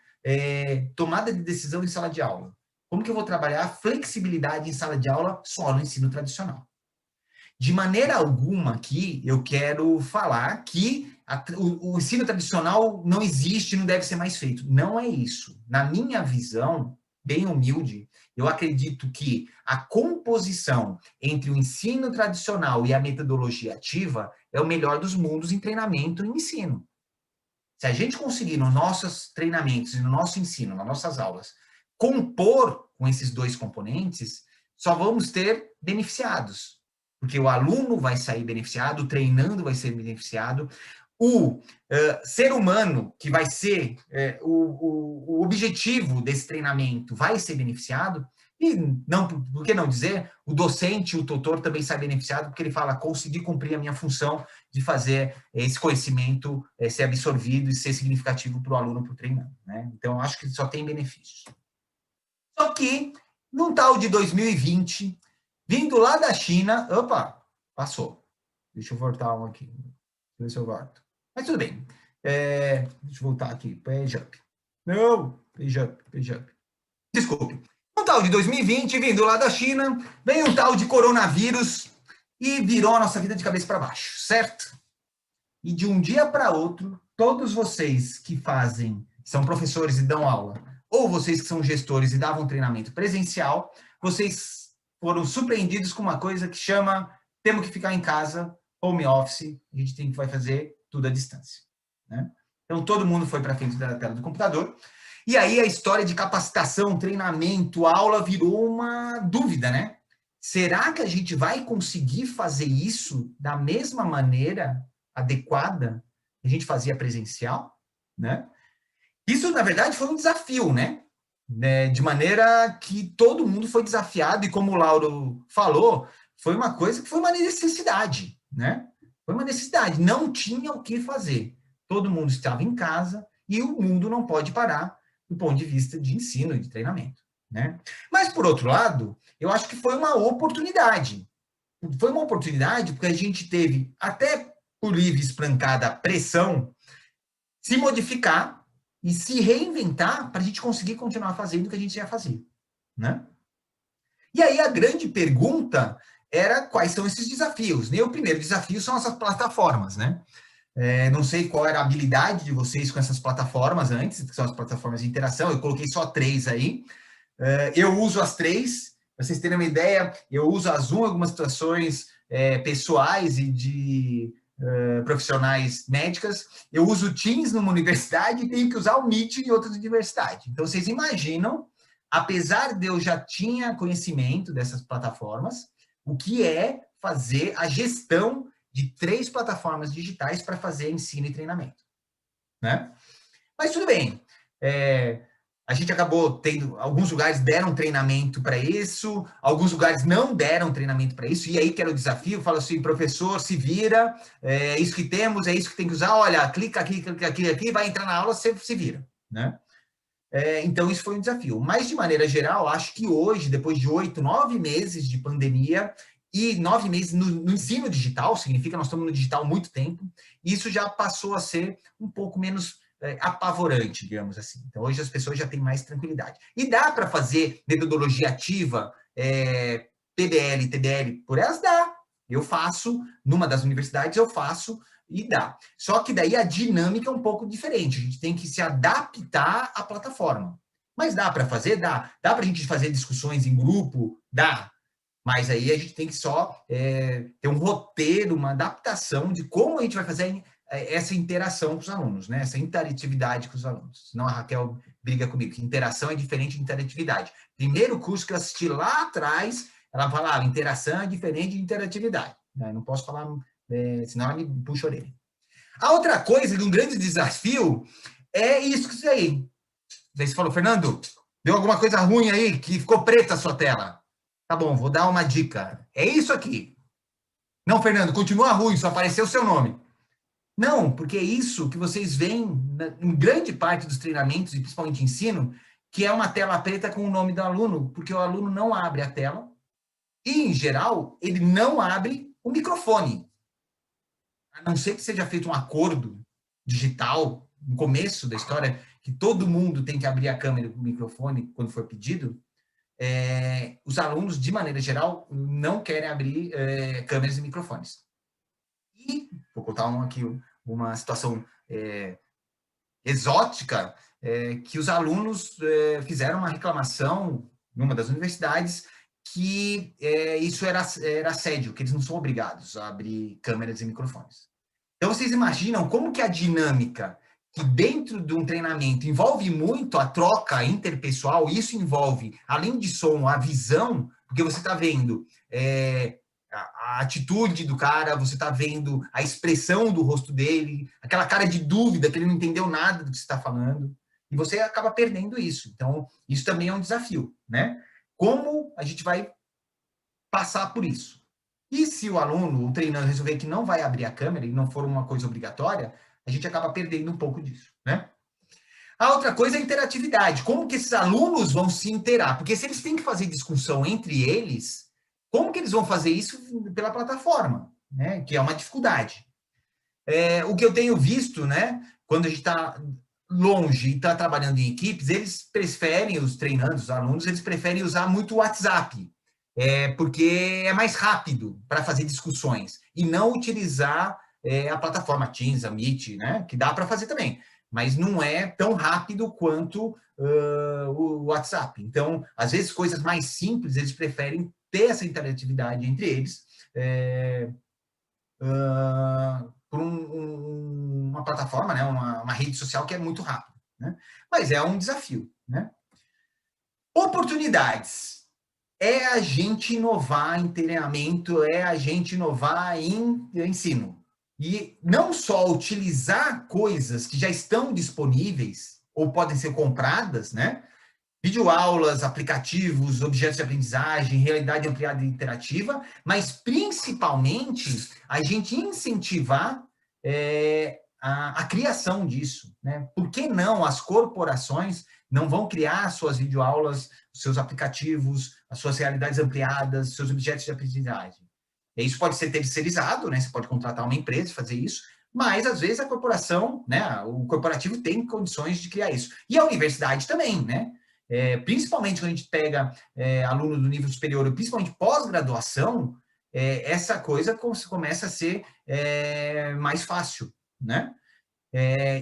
tomada de decisão em sala de aula? Como que eu vou trabalhar flexibilidade em sala de aula só no ensino tradicional? De maneira alguma aqui, eu quero falar que o ensino tradicional não existe, não deve ser mais feito. Não é isso. Na minha visão, bem humilde, eu acredito que a composição entre o ensino tradicional e a metodologia ativa é o melhor dos mundos em treinamento e ensino. Se a gente conseguir nos nossos treinamentos e no nosso ensino, nas nossas aulas, compor com esses dois componentes, só vamos ter beneficiados. Porque o aluno vai sair beneficiado, o treinando vai ser beneficiado, o ser humano, que vai ser o objetivo desse treinamento, vai ser beneficiado, e não, por que não dizer, o docente, o tutor também sai beneficiado, porque ele fala, consegui cumprir a minha função de fazer esse conhecimento ser absorvido e ser significativo para o aluno, para o treinando, né? Então, acho que só tem benefícios. Só que, num tal de 2020, vindo lá da China, opa, passou. Deixa eu voltar um aqui. Deixa eu ver se eu volto. Mas tudo bem. Deixa eu voltar aqui. Page up. Não, page up, page up. Desculpe. Um tal de 2020, vindo lá da China, vem um tal de coronavírus e virou a nossa vida de cabeça para baixo, certo? E de um dia para outro, todos vocês que são professores e dão aula, ou vocês que são gestores e davam treinamento presencial, vocês foram surpreendidos com uma coisa que chama, temos que ficar em casa, home office, a gente vai fazer tudo à distância, né? Então, todo mundo foi para frente da tela do computador, e aí a história de capacitação, treinamento, aula virou uma dúvida, né? Será que a gente vai conseguir fazer isso da mesma maneira adequada que a gente fazia presencial, né? Isso, na verdade, foi um desafio, né? De maneira que todo mundo foi desafiado, e como o Lauro falou, foi uma coisa que foi uma necessidade, né? Foi uma necessidade, não tinha o que fazer. Todo mundo estava em casa e o mundo não pode parar do ponto de vista de ensino e de treinamento, né? Mas, por outro lado, eu acho que foi uma oportunidade. Foi uma oportunidade porque a gente teve, até por livre e espancada pressão, se modificar e se reinventar para a gente conseguir continuar fazendo o que a gente ia fazer, né? E aí a grande pergunta era quais são esses desafios, né? O primeiro desafio são essas plataformas, né? Não sei qual era a habilidade de vocês com essas plataformas antes, que são as plataformas de interação, eu coloquei só 3 aí. Eu uso as 3, para vocês terem uma ideia, eu uso a Zoom em algumas situações pessoais e de profissionais médicas, eu uso o Teams numa universidade e tenho que usar o Meet em outra universidade. Então, vocês imaginam, apesar de eu já tinha conhecimento dessas plataformas, o que é fazer a gestão de 3 plataformas digitais para fazer ensino e treinamento, né? Mas tudo bem. A gente acabou tendo, alguns lugares deram treinamento para isso, alguns lugares não deram treinamento para isso, e aí que era o desafio, fala assim, professor, se vira, é isso que temos, é isso que tem que usar, olha, clica aqui, vai entrar na aula, você se vira, né? Então, isso foi um desafio. Mas, de maneira geral, acho que hoje, depois de 8, 9 meses de pandemia, e 9 meses no ensino digital, significa que nós estamos no digital há muito tempo, isso já passou a ser um pouco menos apavorante, digamos assim. Então, hoje as pessoas já têm mais tranquilidade. E dá para fazer metodologia ativa, PBL, TBL, por elas dá. Eu faço, numa das universidades eu faço, e dá. Só que daí a dinâmica é um pouco diferente. A gente tem que se adaptar à plataforma. Mas dá para fazer? Dá. Dá para a gente fazer discussões em grupo? Dá. Mas aí a gente tem que só ter um roteiro, uma adaptação de como a gente vai fazer essa interação com os alunos, né? Essa interatividade com os alunos. Senão a Raquel briga comigo, que interação é diferente de interatividade. Primeiro curso que eu assisti lá atrás, ela falava, interação é diferente de interatividade. Eu não posso falar, senão ela me puxa a orelha. A outra coisa, um grande desafio, é isso aí. Você falou, Fernando, deu alguma coisa ruim aí, que ficou preta a sua tela. Tá bom, vou dar uma dica. É isso aqui. Não, Fernando, continua ruim, só apareceu o seu nome. Não, porque é isso que vocês veem em grande parte dos treinamentos, e principalmente ensino, que é uma tela preta com o nome do aluno, porque o aluno não abre a tela e, em geral, ele não abre o microfone. A não ser que seja feito um acordo digital, no começo da história, que todo mundo tem que abrir a câmera e o microfone quando for pedido, os alunos, de maneira geral, não querem abrir câmeras e microfones. E, vou contar aqui uma situação exótica, que os alunos fizeram uma reclamação numa das universidades que isso era assédio, que eles não são obrigados a abrir câmeras e microfones. Então, vocês imaginam como que a dinâmica que dentro de um treinamento envolve muito a troca interpessoal, isso envolve, além de som, a visão, porque você está vendo a atitude do cara, você está vendo a expressão do rosto dele, aquela cara de dúvida, que ele não entendeu nada do que você está falando, e você acaba perdendo isso. Então, isso também é um desafio, né? Como a gente vai passar por isso? E se o aluno, o treinando, resolver que não vai abrir a câmera e não for uma coisa obrigatória, a gente acaba perdendo um pouco disso, né? A outra coisa é a interatividade. Como que esses alunos vão se interar? Porque se eles têm que fazer discussão entre eles, como que eles vão fazer isso pela plataforma, né? Que é uma dificuldade. O que eu tenho visto, né? Quando a gente está longe e está trabalhando em equipes, eles preferem, os treinandos, os alunos, eles preferem usar muito o WhatsApp, porque é mais rápido para fazer discussões e não utilizar a plataforma Teams, a Meet, né? Que dá para fazer também, mas não é tão rápido quanto o WhatsApp. Então, às vezes, coisas mais simples, eles preferem ter essa interatividade entre eles por uma plataforma, né? Uma rede social que é muito rápida, né? Mas é um desafio, né? Oportunidades. É a gente inovar em treinamento, é a gente inovar em ensino. E não só utilizar coisas que já estão disponíveis ou podem ser compradas, né? Videoaulas, aplicativos, objetos de aprendizagem, realidade ampliada e interativa, mas principalmente a gente incentivar a criação disso, né? Por que não as corporações não vão criar suas videoaulas, seus aplicativos, as suas realidades ampliadas, seus objetos de aprendizagem? E isso pode ser terceirizado, né? Você pode contratar uma empresa e fazer isso, mas às vezes a corporação, né? O corporativo tem condições de criar isso. E a universidade também, né? Principalmente quando a gente pega aluno do nível superior, principalmente pós-graduação, essa coisa começa a ser mais fácil, né?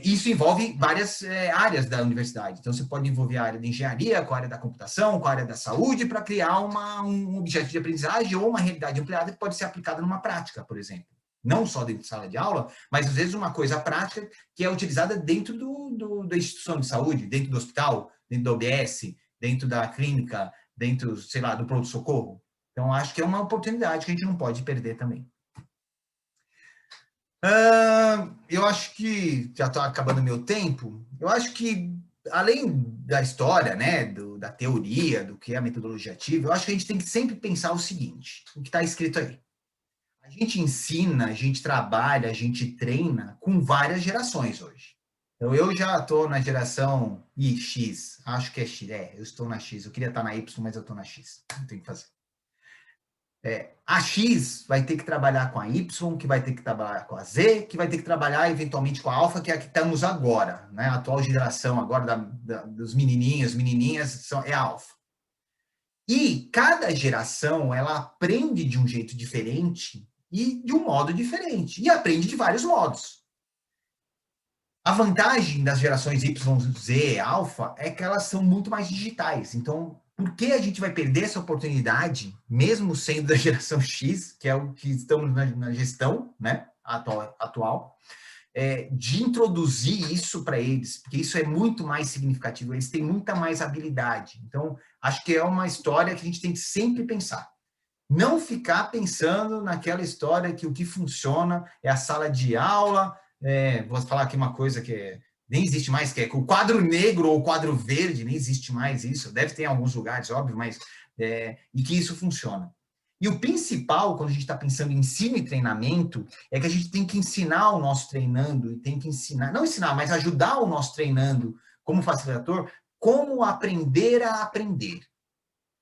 Isso envolve várias áreas da universidade. Então, você pode envolver a área de engenharia, com a área da computação, com a área da saúde, para criar um objeto de aprendizagem ou uma realidade ampliada que pode ser aplicada numa prática, por exemplo. não só dentro de sala de aula, mas às vezes uma coisa prática que é utilizada dentro da instituição de saúde, dentro do hospital, dentro da OBS, dentro da clínica, dentro, sei lá, do pronto-socorro. Então, acho que é uma oportunidade que a gente não pode perder também. Eu acho que já está acabando o meu tempo. Eu acho que, além da história, né, da teoria, do que é a metodologia ativa, eu acho que a gente tem que sempre pensar o seguinte, o que está escrito aí. A gente ensina, a gente trabalha, a gente treina com várias gerações hoje. Então, eu já estou na geração X, acho que é X, eu estou na X, eu queria estar na Y, mas eu estou na X, não tem o que fazer. A X vai ter que trabalhar com a Y, que vai ter que trabalhar com a Z, que vai ter que trabalhar eventualmente com a Alfa, que é a que estamos agora, né? A atual geração agora dos menininhos, menininhas, é a Alfa. E cada geração, ela aprende de um jeito diferente e de um modo diferente, e aprende de vários modos. A vantagem das gerações Y, Z, Alfa, é que elas são muito mais digitais. Então, por que a gente vai perder essa oportunidade, mesmo sendo da geração X, que é o que estamos na gestão, né, atual, de introduzir isso para eles, porque isso é muito mais significativo, eles têm muita mais habilidade. Então, acho que é uma história que a gente tem que sempre pensar. Não ficar pensando naquela história que o que funciona é a sala de aula, vou falar aqui uma coisa que nem existe mais, que é o quadro negro ou o quadro verde, nem existe mais isso, deve ter em alguns lugares, óbvio, mas e que isso funciona. E o principal, quando a gente está pensando em ensino e treinamento, é que a gente tem que ensinar o nosso treinando, e tem que ensinar, não ensinar, mas ajudar o nosso treinando como facilitador, como aprender a aprender.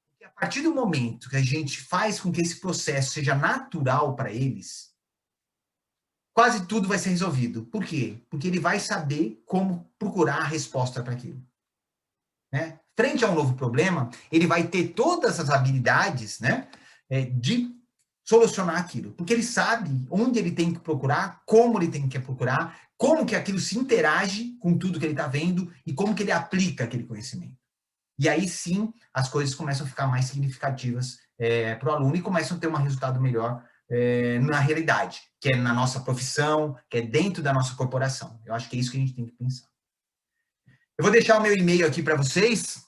Porque a partir do momento que a gente faz com que esse processo seja natural para eles, quase tudo vai ser resolvido. Por quê? Porque ele vai saber como procurar a resposta para aquilo. Né? Frente a um novo problema, ele vai ter todas as habilidades, né, de solucionar aquilo. Porque ele sabe onde ele tem que procurar, como ele tem que procurar, como que aquilo se interage com tudo que ele está vendo e como que ele aplica aquele conhecimento. E aí sim, as coisas começam a ficar mais significativas para o aluno e começam a ter um resultado melhor na realidade, que é na nossa profissão, que é dentro da nossa corporação. Eu acho que é isso que a gente tem que pensar. Eu vou deixar o meu e-mail aqui para vocês.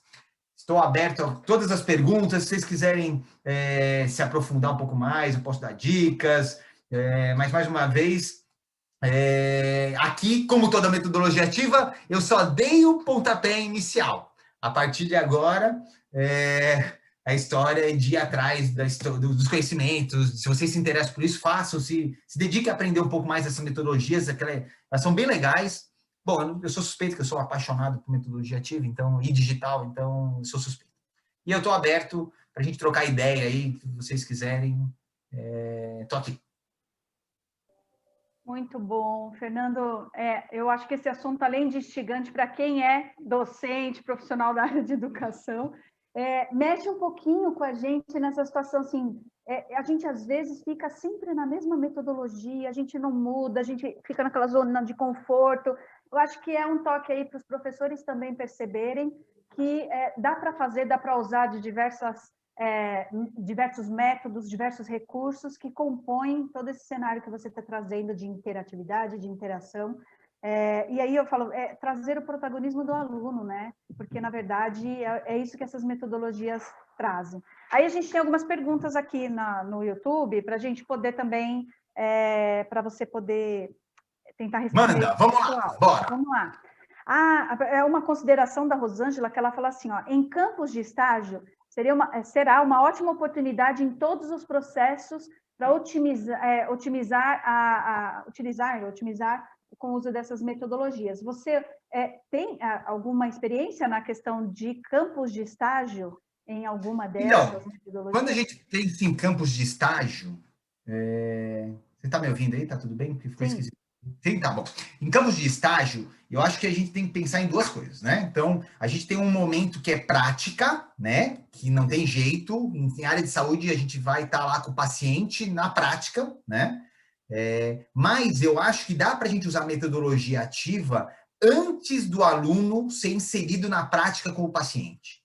Estou aberto a todas as perguntas. Se vocês quiserem se aprofundar um pouco mais, eu posso dar dicas. Mas, mais uma vez, aqui, como toda metodologia ativa, eu só dei o pontapé inicial. A partir de agora, a história é de ir atrás dos conhecimentos. Se vocês se interessam por isso, façam, se dediquem a aprender um pouco mais dessas metodologias, elas são bem legais. Bom, eu sou suspeito, que eu sou apaixonado por metodologia ativa e digital, então eu sou suspeito. E eu estou aberto para a gente trocar ideia aí, se vocês quiserem. Estou aqui. Muito bom, Fernando. Eu acho que esse assunto, além de instigante para quem é docente, profissional da área de educação, mexe um pouquinho com a gente nessa situação, assim, a gente às vezes fica sempre na mesma metodologia, a gente não muda, a gente fica naquela zona de conforto. Eu acho que é um toque aí para os professores também perceberem que dá para fazer, dá para usar de diversos métodos, diversos recursos que compõem todo esse cenário que você está trazendo de interatividade, de interação. E aí eu falo, trazer o protagonismo do aluno, né? Porque, na verdade, é isso que essas metodologias trazem. Aí a gente tem algumas perguntas aqui no YouTube, para a gente poder também, para você poder tentar responder. Manda, vamos lá, bora. Vamos lá. É uma consideração da Rosângela, que ela fala assim, ó, em campos de estágio, será uma ótima oportunidade em todos os processos para otimizar com o uso dessas metodologias. Você tem alguma experiência na questão de campos de estágio em alguma dessas metodologias? Quando a gente pensa em campos de estágio, você está me ouvindo aí? Está tudo bem? Porque ficou esquisito. Sim, tá bom. Em campos de estágio, eu acho que a gente tem que pensar em duas coisas, né? Então, a gente tem um momento que é prática, né? Que não tem jeito. Em área de saúde, a gente vai estar lá com o paciente na prática, né? Mas eu acho que dá para a gente usar a metodologia ativa antes do aluno ser inserido na prática com o paciente.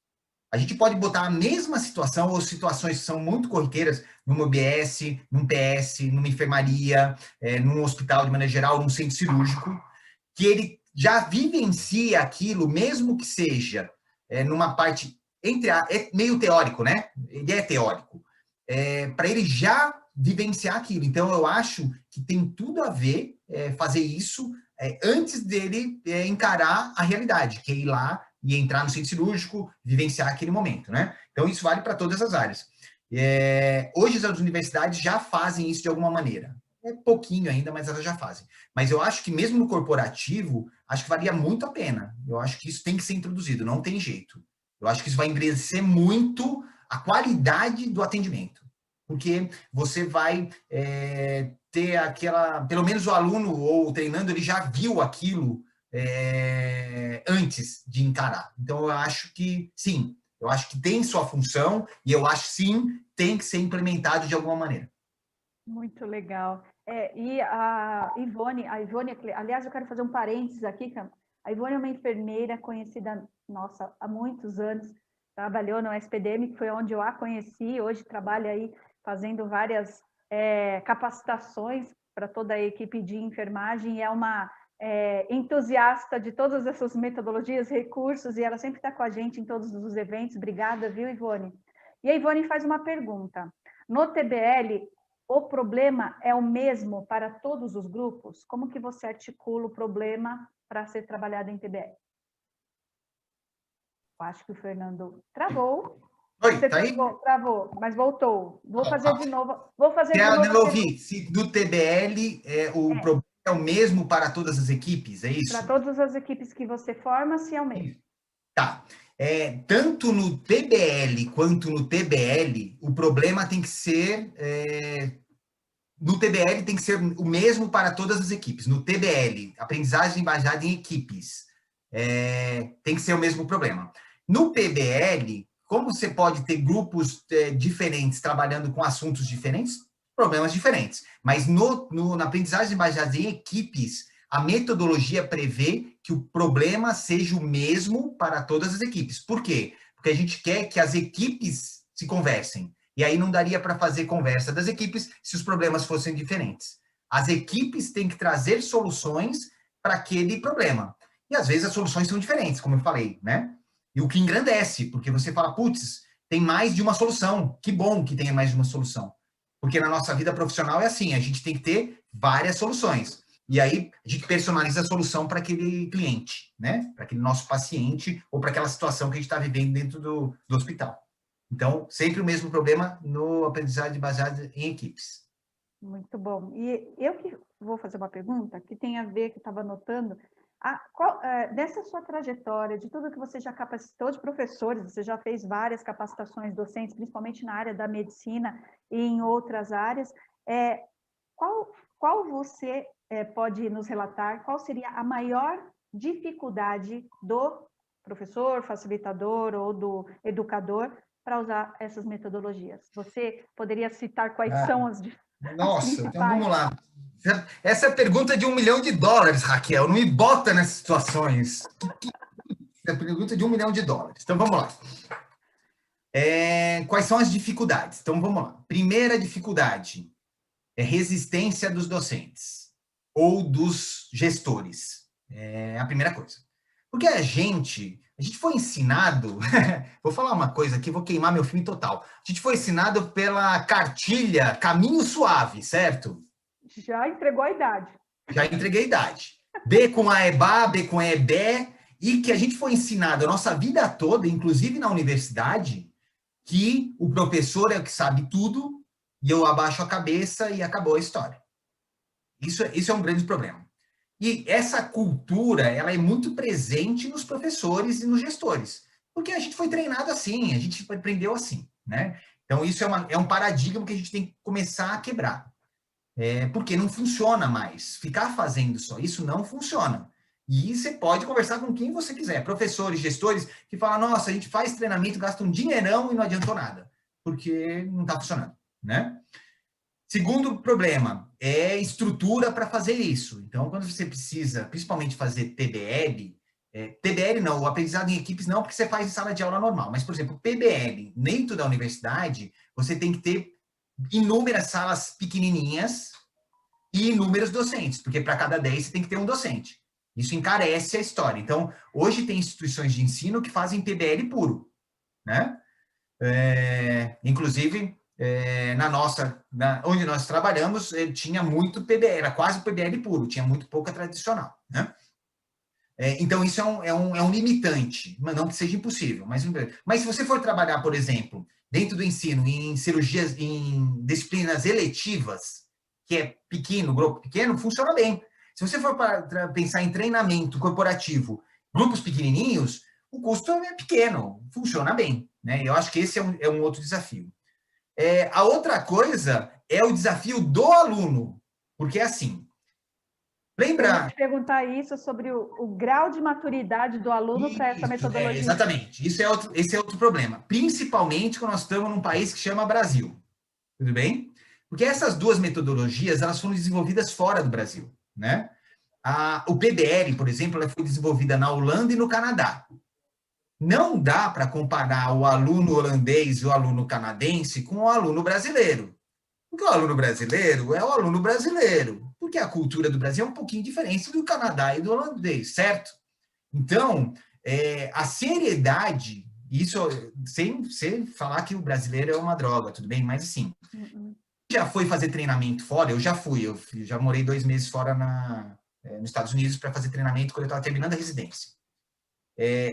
A gente pode botar a mesma situação ou situações que são muito corriqueiras numa UBS, num PS, numa enfermaria, num hospital de maneira geral, num centro cirúrgico, que ele já vivencia aquilo, mesmo que seja numa parte meio teórico, né? Ele é teórico. Para ele já vivenciar aquilo. Então, eu acho que tem tudo a ver fazer isso antes dele encarar a realidade, que é ir lá e entrar no centro cirúrgico, vivenciar aquele momento, né? Então, isso vale para todas as áreas. Hoje, as universidades já fazem isso de alguma maneira. É pouquinho ainda, mas elas já fazem. Mas eu acho que mesmo no corporativo, acho que valia muito a pena. Eu acho que isso tem que ser introduzido, não tem jeito. Eu acho que isso vai engrandecer muito a qualidade do atendimento. Porque você vai ter aquela... Pelo menos o aluno ou o treinando, ele já viu aquilo antes de encarar. Então, eu acho que, sim, eu acho que tem sua função e eu acho, sim, tem que ser implementado de alguma maneira. Muito legal. E a Ivone, aliás, eu quero fazer um parênteses aqui, a Ivone é uma enfermeira conhecida, nossa, há muitos anos, trabalhou no SPDM, que foi onde eu a conheci, hoje trabalha aí fazendo várias capacitações para toda a equipe de enfermagem, e é uma entusiasta de todas essas metodologias, recursos, e ela sempre está com a gente em todos os eventos. Obrigada, viu, Ivone? E a Ivone faz uma pergunta. No TBL, o problema é o mesmo para todos os grupos? Como que você articula o problema para ser trabalhado em TBL? Acho que o Fernando travou. Oi, Você tá aí? travou, mas voltou. Vou fazer de novo. Vou fazer de novo. Eu ouvi, se do TBL o problema é o mesmo para todas as equipes, é isso? Para todas as equipes que você forma, se é o mesmo. Tá. Tanto no TBL quanto no TBL, o problema tem que ser... no TBL tem que ser o mesmo para todas as equipes. No TBL, aprendizagem baseada em equipes, tem que ser o mesmo problema. No PBL, como você pode ter grupos diferentes trabalhando com assuntos diferentes, problemas diferentes. Mas na aprendizagem baseada em equipes, a metodologia prevê que o problema seja o mesmo para todas as equipes. Por quê? Porque a gente quer que as equipes se conversem. E aí não daria para fazer conversa das equipes se os problemas fossem diferentes. As equipes têm que trazer soluções para aquele problema. E às vezes as soluções são diferentes, como eu falei, né? E o que engrandece, porque você fala, putz, tem mais de uma solução. Que bom que tenha mais de uma solução. Porque na nossa vida profissional é assim, a gente tem que ter várias soluções. E aí a gente personaliza a solução para aquele cliente, né? Para aquele nosso paciente ou para aquela situação que a gente está vivendo dentro do hospital. Então, sempre o mesmo problema no aprendizagem baseada em equipes. Muito bom. E eu que vou fazer uma pergunta que tem a ver, que eu estava anotando, dessa sua trajetória, de tudo que você já capacitou de professores, você já fez várias capacitações docentes, principalmente na área da medicina e em outras áreas, qual você pode nos relatar, qual seria a maior dificuldade do professor, facilitador ou do educador para usar essas metodologias? Você poderia citar quais são as Nossa, então vamos lá. Essa é a pergunta de $1 milhão, Raquel. Não me bota nessas situações. É a pergunta de $1 milhão. Então vamos lá. Quais são as dificuldades? Então vamos lá. Primeira dificuldade é resistência dos docentes ou dos gestores. É a primeira coisa. Porque a gente foi ensinado, vou falar uma coisa aqui, vou queimar meu filme total. A gente foi ensinado pela cartilha Caminho Suave, certo? Já entregou a idade. Já entreguei a idade. B com A é Bá, B com E é Bé, e que a gente foi ensinado a nossa vida toda, inclusive na universidade, que o professor é o que sabe tudo, e eu abaixo a cabeça e acabou a história. Isso é um grande problema. E essa cultura, ela é muito presente nos professores e nos gestores, porque a gente foi treinado assim, a gente aprendeu assim, né? Então, isso é um paradigma que a gente tem que começar a quebrar. Porque não funciona mais. Ficar fazendo só isso não funciona. E você pode conversar com quem você quiser, professores, gestores, que falam, nossa, a gente faz treinamento, gasta um dinheirão e não adiantou nada, porque não está funcionando, né? Segundo problema é estrutura para fazer isso. Então, quando você precisa, principalmente fazer TBL, PBL não, o aprendizado em equipes não, porque você faz em sala de aula normal. Mas, por exemplo, PBL, dentro da universidade, você tem que ter inúmeras salas pequenininhas e inúmeros docentes, porque para cada 10 você tem que ter um docente. Isso encarece a história. Então, hoje tem instituições de ensino que fazem PBL puro, né? Inclusive, onde nós trabalhamos, tinha muito PBL, era quase PBL puro, tinha muito pouca tradicional, né? Então, isso é um limitante, mas não que seja impossível. Mas se você for trabalhar, por exemplo, dentro do ensino, em cirurgias, em disciplinas eletivas, que é pequeno, grupo pequeno, funciona bem. Se você for pensar em treinamento corporativo, grupos pequenininhos, o custo é pequeno, funciona bem, né? Eu acho que esse é um outro desafio. A outra coisa é o desafio do aluno, porque é assim, lembra... Eu ia te perguntar isso sobre o grau de maturidade do aluno para essa metodologia. Exatamente. Esse é outro problema. Principalmente quando nós estamos num país que chama Brasil. Tudo bem? Porque essas duas metodologias, elas foram desenvolvidas fora do Brasil, né? O PBL, por exemplo, ela foi desenvolvida na Holanda e no Canadá. Não dá para comparar o aluno holandês e o aluno canadense com o aluno brasileiro. Porque o aluno brasileiro é o aluno brasileiro. Porque a cultura do Brasil é um pouquinho diferente do Canadá e do holandês, certo? Então, a seriedade, isso sem falar que o brasileiro é uma droga, tudo bem? Mas assim, já foi fazer treinamento fora? Eu já morei 2 meses fora nos Estados Unidos para fazer treinamento quando eu estava terminando a residência.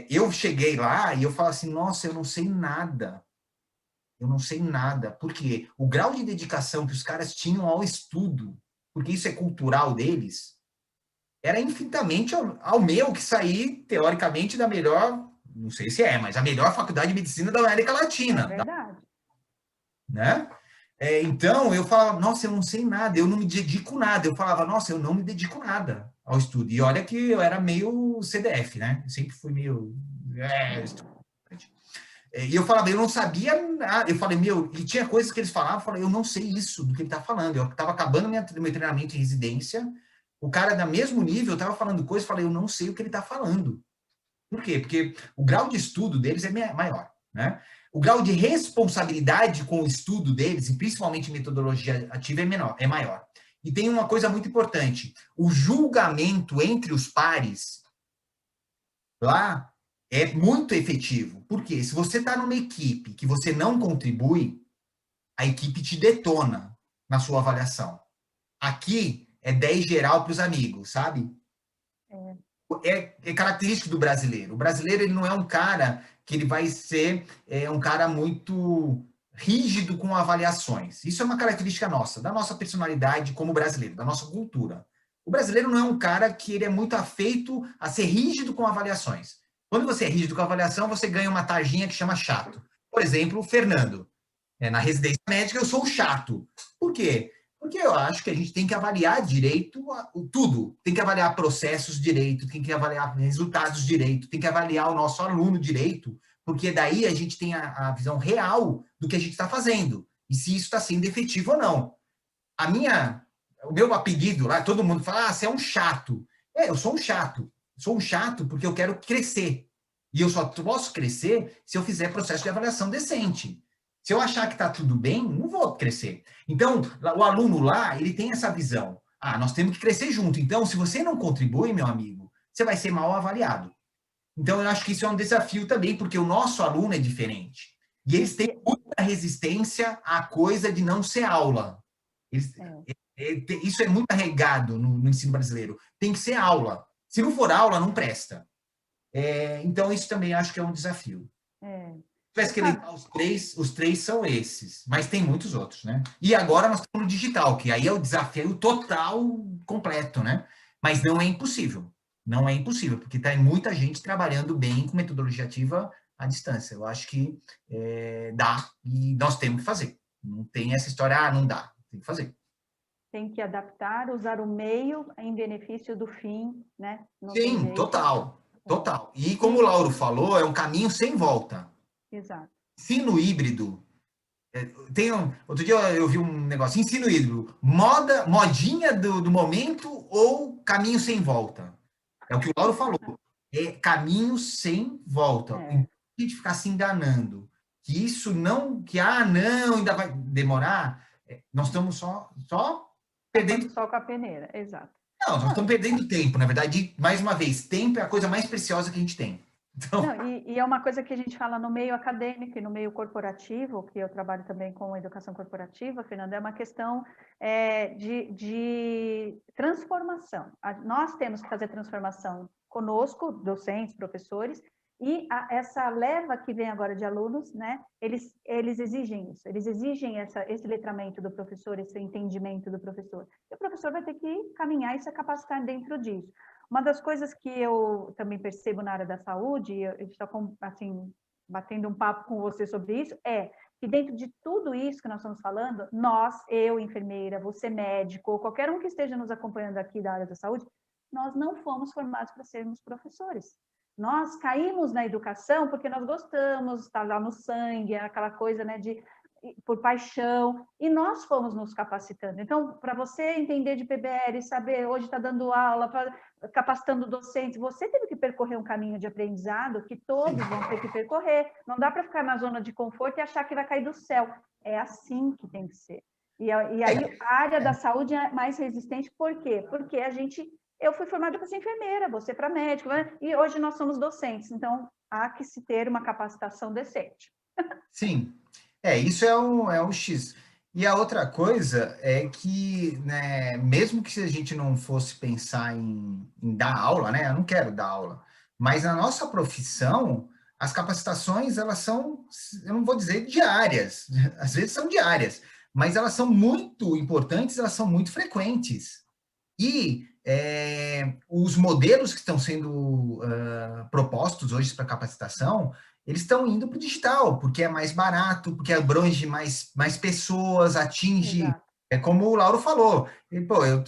Eu cheguei lá e eu falo assim, nossa, eu não sei nada. Eu não sei nada. Por quê? O grau de dedicação que os caras tinham ao estudo, porque isso é cultural deles, era infinitamente ao meu, que saí, teoricamente, da melhor, não sei se mas a melhor faculdade de medicina da América Latina. É verdade. Né? Então, eu falava, nossa, eu não sei nada, eu não me dedico nada. Eu falava, nossa, eu não me dedico nada ao estudo. E olha que eu era meio CDF, né? Eu sempre fui meio... E eu falava, eu não sabia nada. Eu falei, e tinha coisas que eles falavam, eu falei, eu não sei isso do que ele está falando. Eu estava acabando meu treinamento em residência, o cara da mesmo nível estava falando coisas, eu falei, eu não sei o que ele está falando. Por quê? Porque o grau de estudo deles é maior, né? O grau de responsabilidade com o estudo deles, e principalmente metodologia ativa, é maior. E tem uma coisa muito importante, o julgamento entre os pares lá é muito efetivo. Por quê? Se você está numa equipe que você não contribui, a equipe te detona na sua avaliação. Aqui é 10 geral para os amigos, sabe? É característico do brasileiro. O brasileiro ele não é um cara que ele vai ser um cara muito rígido com avaliações. Isso é uma característica nossa, da nossa personalidade como brasileiro, da nossa cultura. O brasileiro não é um cara que ele é muito afeito a ser rígido com avaliações. Quando você é rígido com a avaliação, você ganha uma tarjinha que chama chato. Por exemplo, o Fernando. Na residência médica, eu sou o chato. Por quê? Porque eu acho que a gente tem que avaliar direito tudo. Tem que avaliar processos direito, tem que avaliar resultados direito, tem que avaliar o nosso aluno direito, porque daí a gente tem a visão real do que a gente está fazendo, e se isso está sendo efetivo ou não. O meu apelido lá, todo mundo fala, você é um chato. Eu sou um chato. Sou um chato porque eu quero crescer. E eu só posso crescer se eu fizer processo de avaliação decente. Se eu achar que está tudo bem, não vou crescer. Então, o aluno lá, ele tem essa visão. Nós temos que crescer junto. Então, se você não contribui, meu amigo, você vai ser mal avaliado. Então, eu acho que isso é um desafio também, porque o nosso aluno é diferente. E eles têm muita resistência à coisa de não ser aula. Isso é muito arraigado no ensino brasileiro. Tem que ser aula. Se não for aula, não presta. Então, isso também acho que é um desafio. Se tivesse que elencar os três são esses, mas tem muitos outros, né? E agora nós estamos no digital, que aí é o desafio total, completo, né? Mas não é impossível. Não é impossível, porque tem muita gente trabalhando bem com metodologia ativa à distância. Eu acho que dá e nós temos que fazer. Não tem essa história, não dá. Tem que fazer. Tem que adaptar, usar o meio em benefício do fim, né? Sim, total. E como o Lauro falou, é um caminho sem volta. Exato. Ensino híbrido. Outro dia eu vi um negócio, ensino híbrido, modinha do momento ou caminho sem volta? É o que o Lauro falou. caminho sem volta. Então, a gente ficar se enganando, que isso não, não, ainda vai demorar, nós estamos só perdendo. Só com a peneira, exato. Não, nós estamos perdendo tempo, na verdade, mais uma vez, tempo é a coisa mais preciosa que a gente tem. Então... Não, e é uma coisa que a gente fala no meio acadêmico e no meio corporativo, que eu trabalho também com educação corporativa, Fernanda, é uma questão de transformação. Nós temos que fazer transformação conosco, docentes, professores, e essa leva que vem agora de alunos, né, eles exigem isso, eles exigem esse letramento do professor, esse entendimento do professor. E o professor vai ter que caminhar e se capacitar dentro disso. Uma das coisas que eu também percebo na área da saúde, e eu estou assim, batendo um papo com você sobre isso, é que dentro de tudo isso que nós estamos falando, nós, eu, enfermeira, você médico, ou qualquer um que esteja nos acompanhando aqui da área da saúde, nós não fomos formados para sermos professores. Nós caímos na educação porque nós gostamos, está lá no sangue, aquela coisa, né, por paixão, e nós fomos nos capacitando. Então, para você entender de PBL, saber, hoje está dando aula, capacitando docentes, você teve que percorrer um caminho de aprendizado que todos vão ter que percorrer. Não dá para ficar na zona de conforto e achar que vai cair do céu. É assim que tem que ser. E aí a área da saúde é mais resistente, por quê? Porque eu fui formada para ser enfermeira, você para médico, né? E hoje nós somos docentes, então há que se ter uma capacitação decente. Sim, isso é um X. E a outra coisa é que, né, mesmo que a gente não fosse pensar em dar aula, né, eu não quero dar aula, mas na nossa profissão, as capacitações, elas são, eu não vou dizer diárias, às vezes são diárias, mas elas são muito importantes, elas são muito frequentes. E os modelos que estão sendo propostos hoje para capacitação, eles estão indo para o digital, porque é mais barato, porque abrange mais pessoas, atinge... Exato. É como o Lauro falou, pô, eu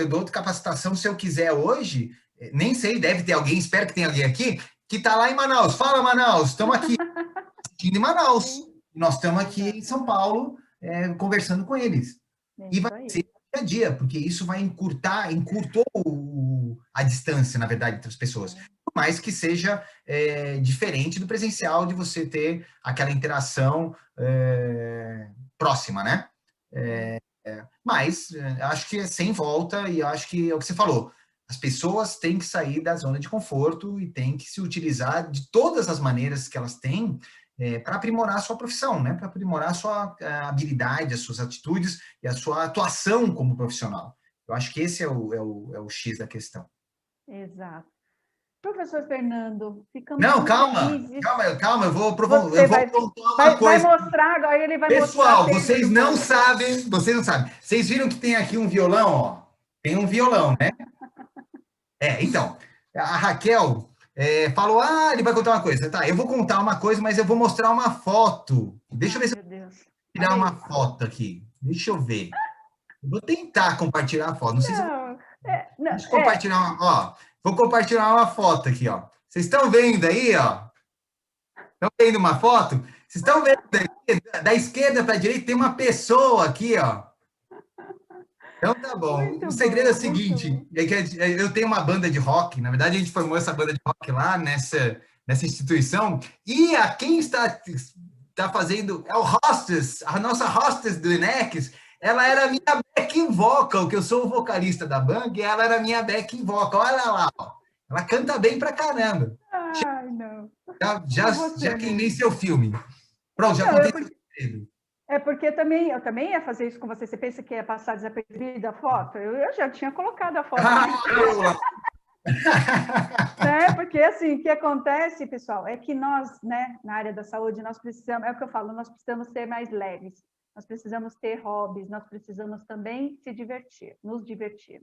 dou capacitação se eu quiser hoje, nem sei, deve ter alguém, espero que tenha alguém aqui, que está lá em Manaus. Fala, Manaus, estamos aqui assistindo em Manaus. Nós estamos aqui em São Paulo conversando com eles. E vai ser dia a dia, porque isso vai encurtou a distância, na verdade, entre as pessoas. Por mais que seja diferente do presencial, de você ter aquela interação próxima, né? Mas acho que é sem volta, e acho que é o que você falou. As pessoas têm que sair da zona de conforto e têm que se utilizar de todas as maneiras que elas têm para aprimorar a sua profissão, né? Para aprimorar a sua habilidade, as suas atitudes e a sua atuação como profissional. Eu acho que esse é o X da questão. Exato. Professor Fernando, ficamos Não, muito felizes. Calma, eu vou contar uma coisa. Vai mostrar, agora ele vai Pessoal, mostrar. Vocês não sabem. Vocês viram que tem aqui um violão, ó? Tem um violão, né? Então, a Raquel falou, ele vai contar uma coisa. Tá, eu vou contar uma coisa, mas eu vou mostrar uma foto. Deixa eu ver se eu vou tirar uma foto aqui. Deixa eu ver. Eu vou tentar compartilhar a foto. Não sei se eu... Deixa eu compartilhar vou compartilhar uma foto aqui, ó. Vocês estão vendo aí, ó? Estão vendo uma foto? Vocês estão vendo aí? Da esquerda para a direita tem uma pessoa aqui, ó. Então tá bom. Muito o segredo é o seguinte, é que eu tenho uma banda de rock, na verdade a gente formou essa banda de rock lá nessa instituição, e quem está fazendo é o hostess, a nossa hostess do INEX, ela era a minha backing vocal, que eu sou o vocalista da banda, e ela era a minha backing vocal, olha lá, ó. Ela canta bem pra caramba. Ai, não. Já queimei seu filme. Pronto, já contei seu segredo. É porque eu também ia fazer isso com você. Você pensa que ia passar desapercebida a foto? Eu já tinha colocado a foto. Porque assim, o que acontece, pessoal, é que nós, né, na área da saúde, nós precisamos, é o que eu falo, nós precisamos ser mais leves, nós precisamos ter hobbies, nós precisamos também se divertir, nos divertir.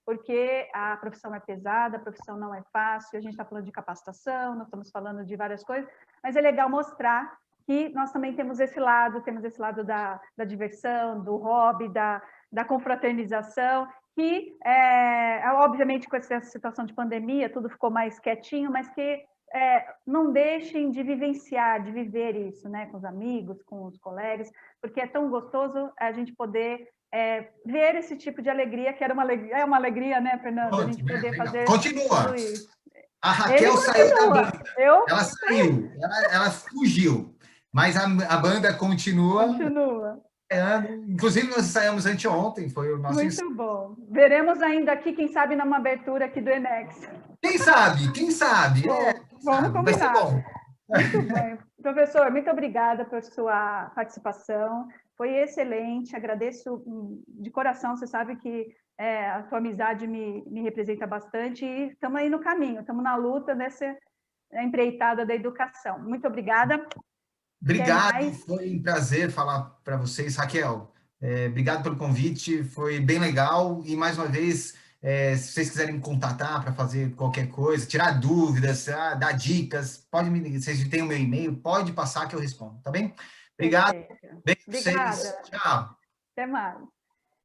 Porque a profissão é pesada, a profissão não é fácil, a gente está falando de capacitação, nós estamos falando de várias coisas, mas é legal mostrar que nós também temos esse lado da diversão, do hobby, da confraternização, que, obviamente, com essa situação de pandemia, tudo ficou mais quietinho, mas que não deixem de vivenciar, de viver isso, né, com os amigos, com os colegas, porque é tão gostoso a gente poder ver esse tipo de alegria, que é uma alegria, né, Fernando? A gente poder fazer Continua. tudo isso. A Raquel saiu da banda. Eu Ela saiu, ela fugiu. Mas a banda continua. continua. Inclusive, nós ensaiamos anteontem, foi o nosso ensaio. Muito bom. Veremos ainda aqui, quem sabe, numa abertura aqui do Enex. Quem sabe? Quem sabe? Bom, vamos Vai ser combinar. bom. Muito bem. Professor, muito obrigada por sua participação. Foi excelente. Agradeço de coração. Você sabe que a tua amizade me representa bastante e estamos aí no caminho, estamos na luta nessa empreitada da educação. Muito obrigada. Obrigado, foi um prazer falar para vocês, Raquel. Obrigado pelo convite, foi bem legal. E mais uma vez, se vocês quiserem me contatar para fazer qualquer coisa, tirar dúvidas, dar dicas, vocês têm o meu e-mail, pode passar que eu respondo, tá bem? Obrigado. Beijo pra vocês. Obrigada. Tchau. Até mais.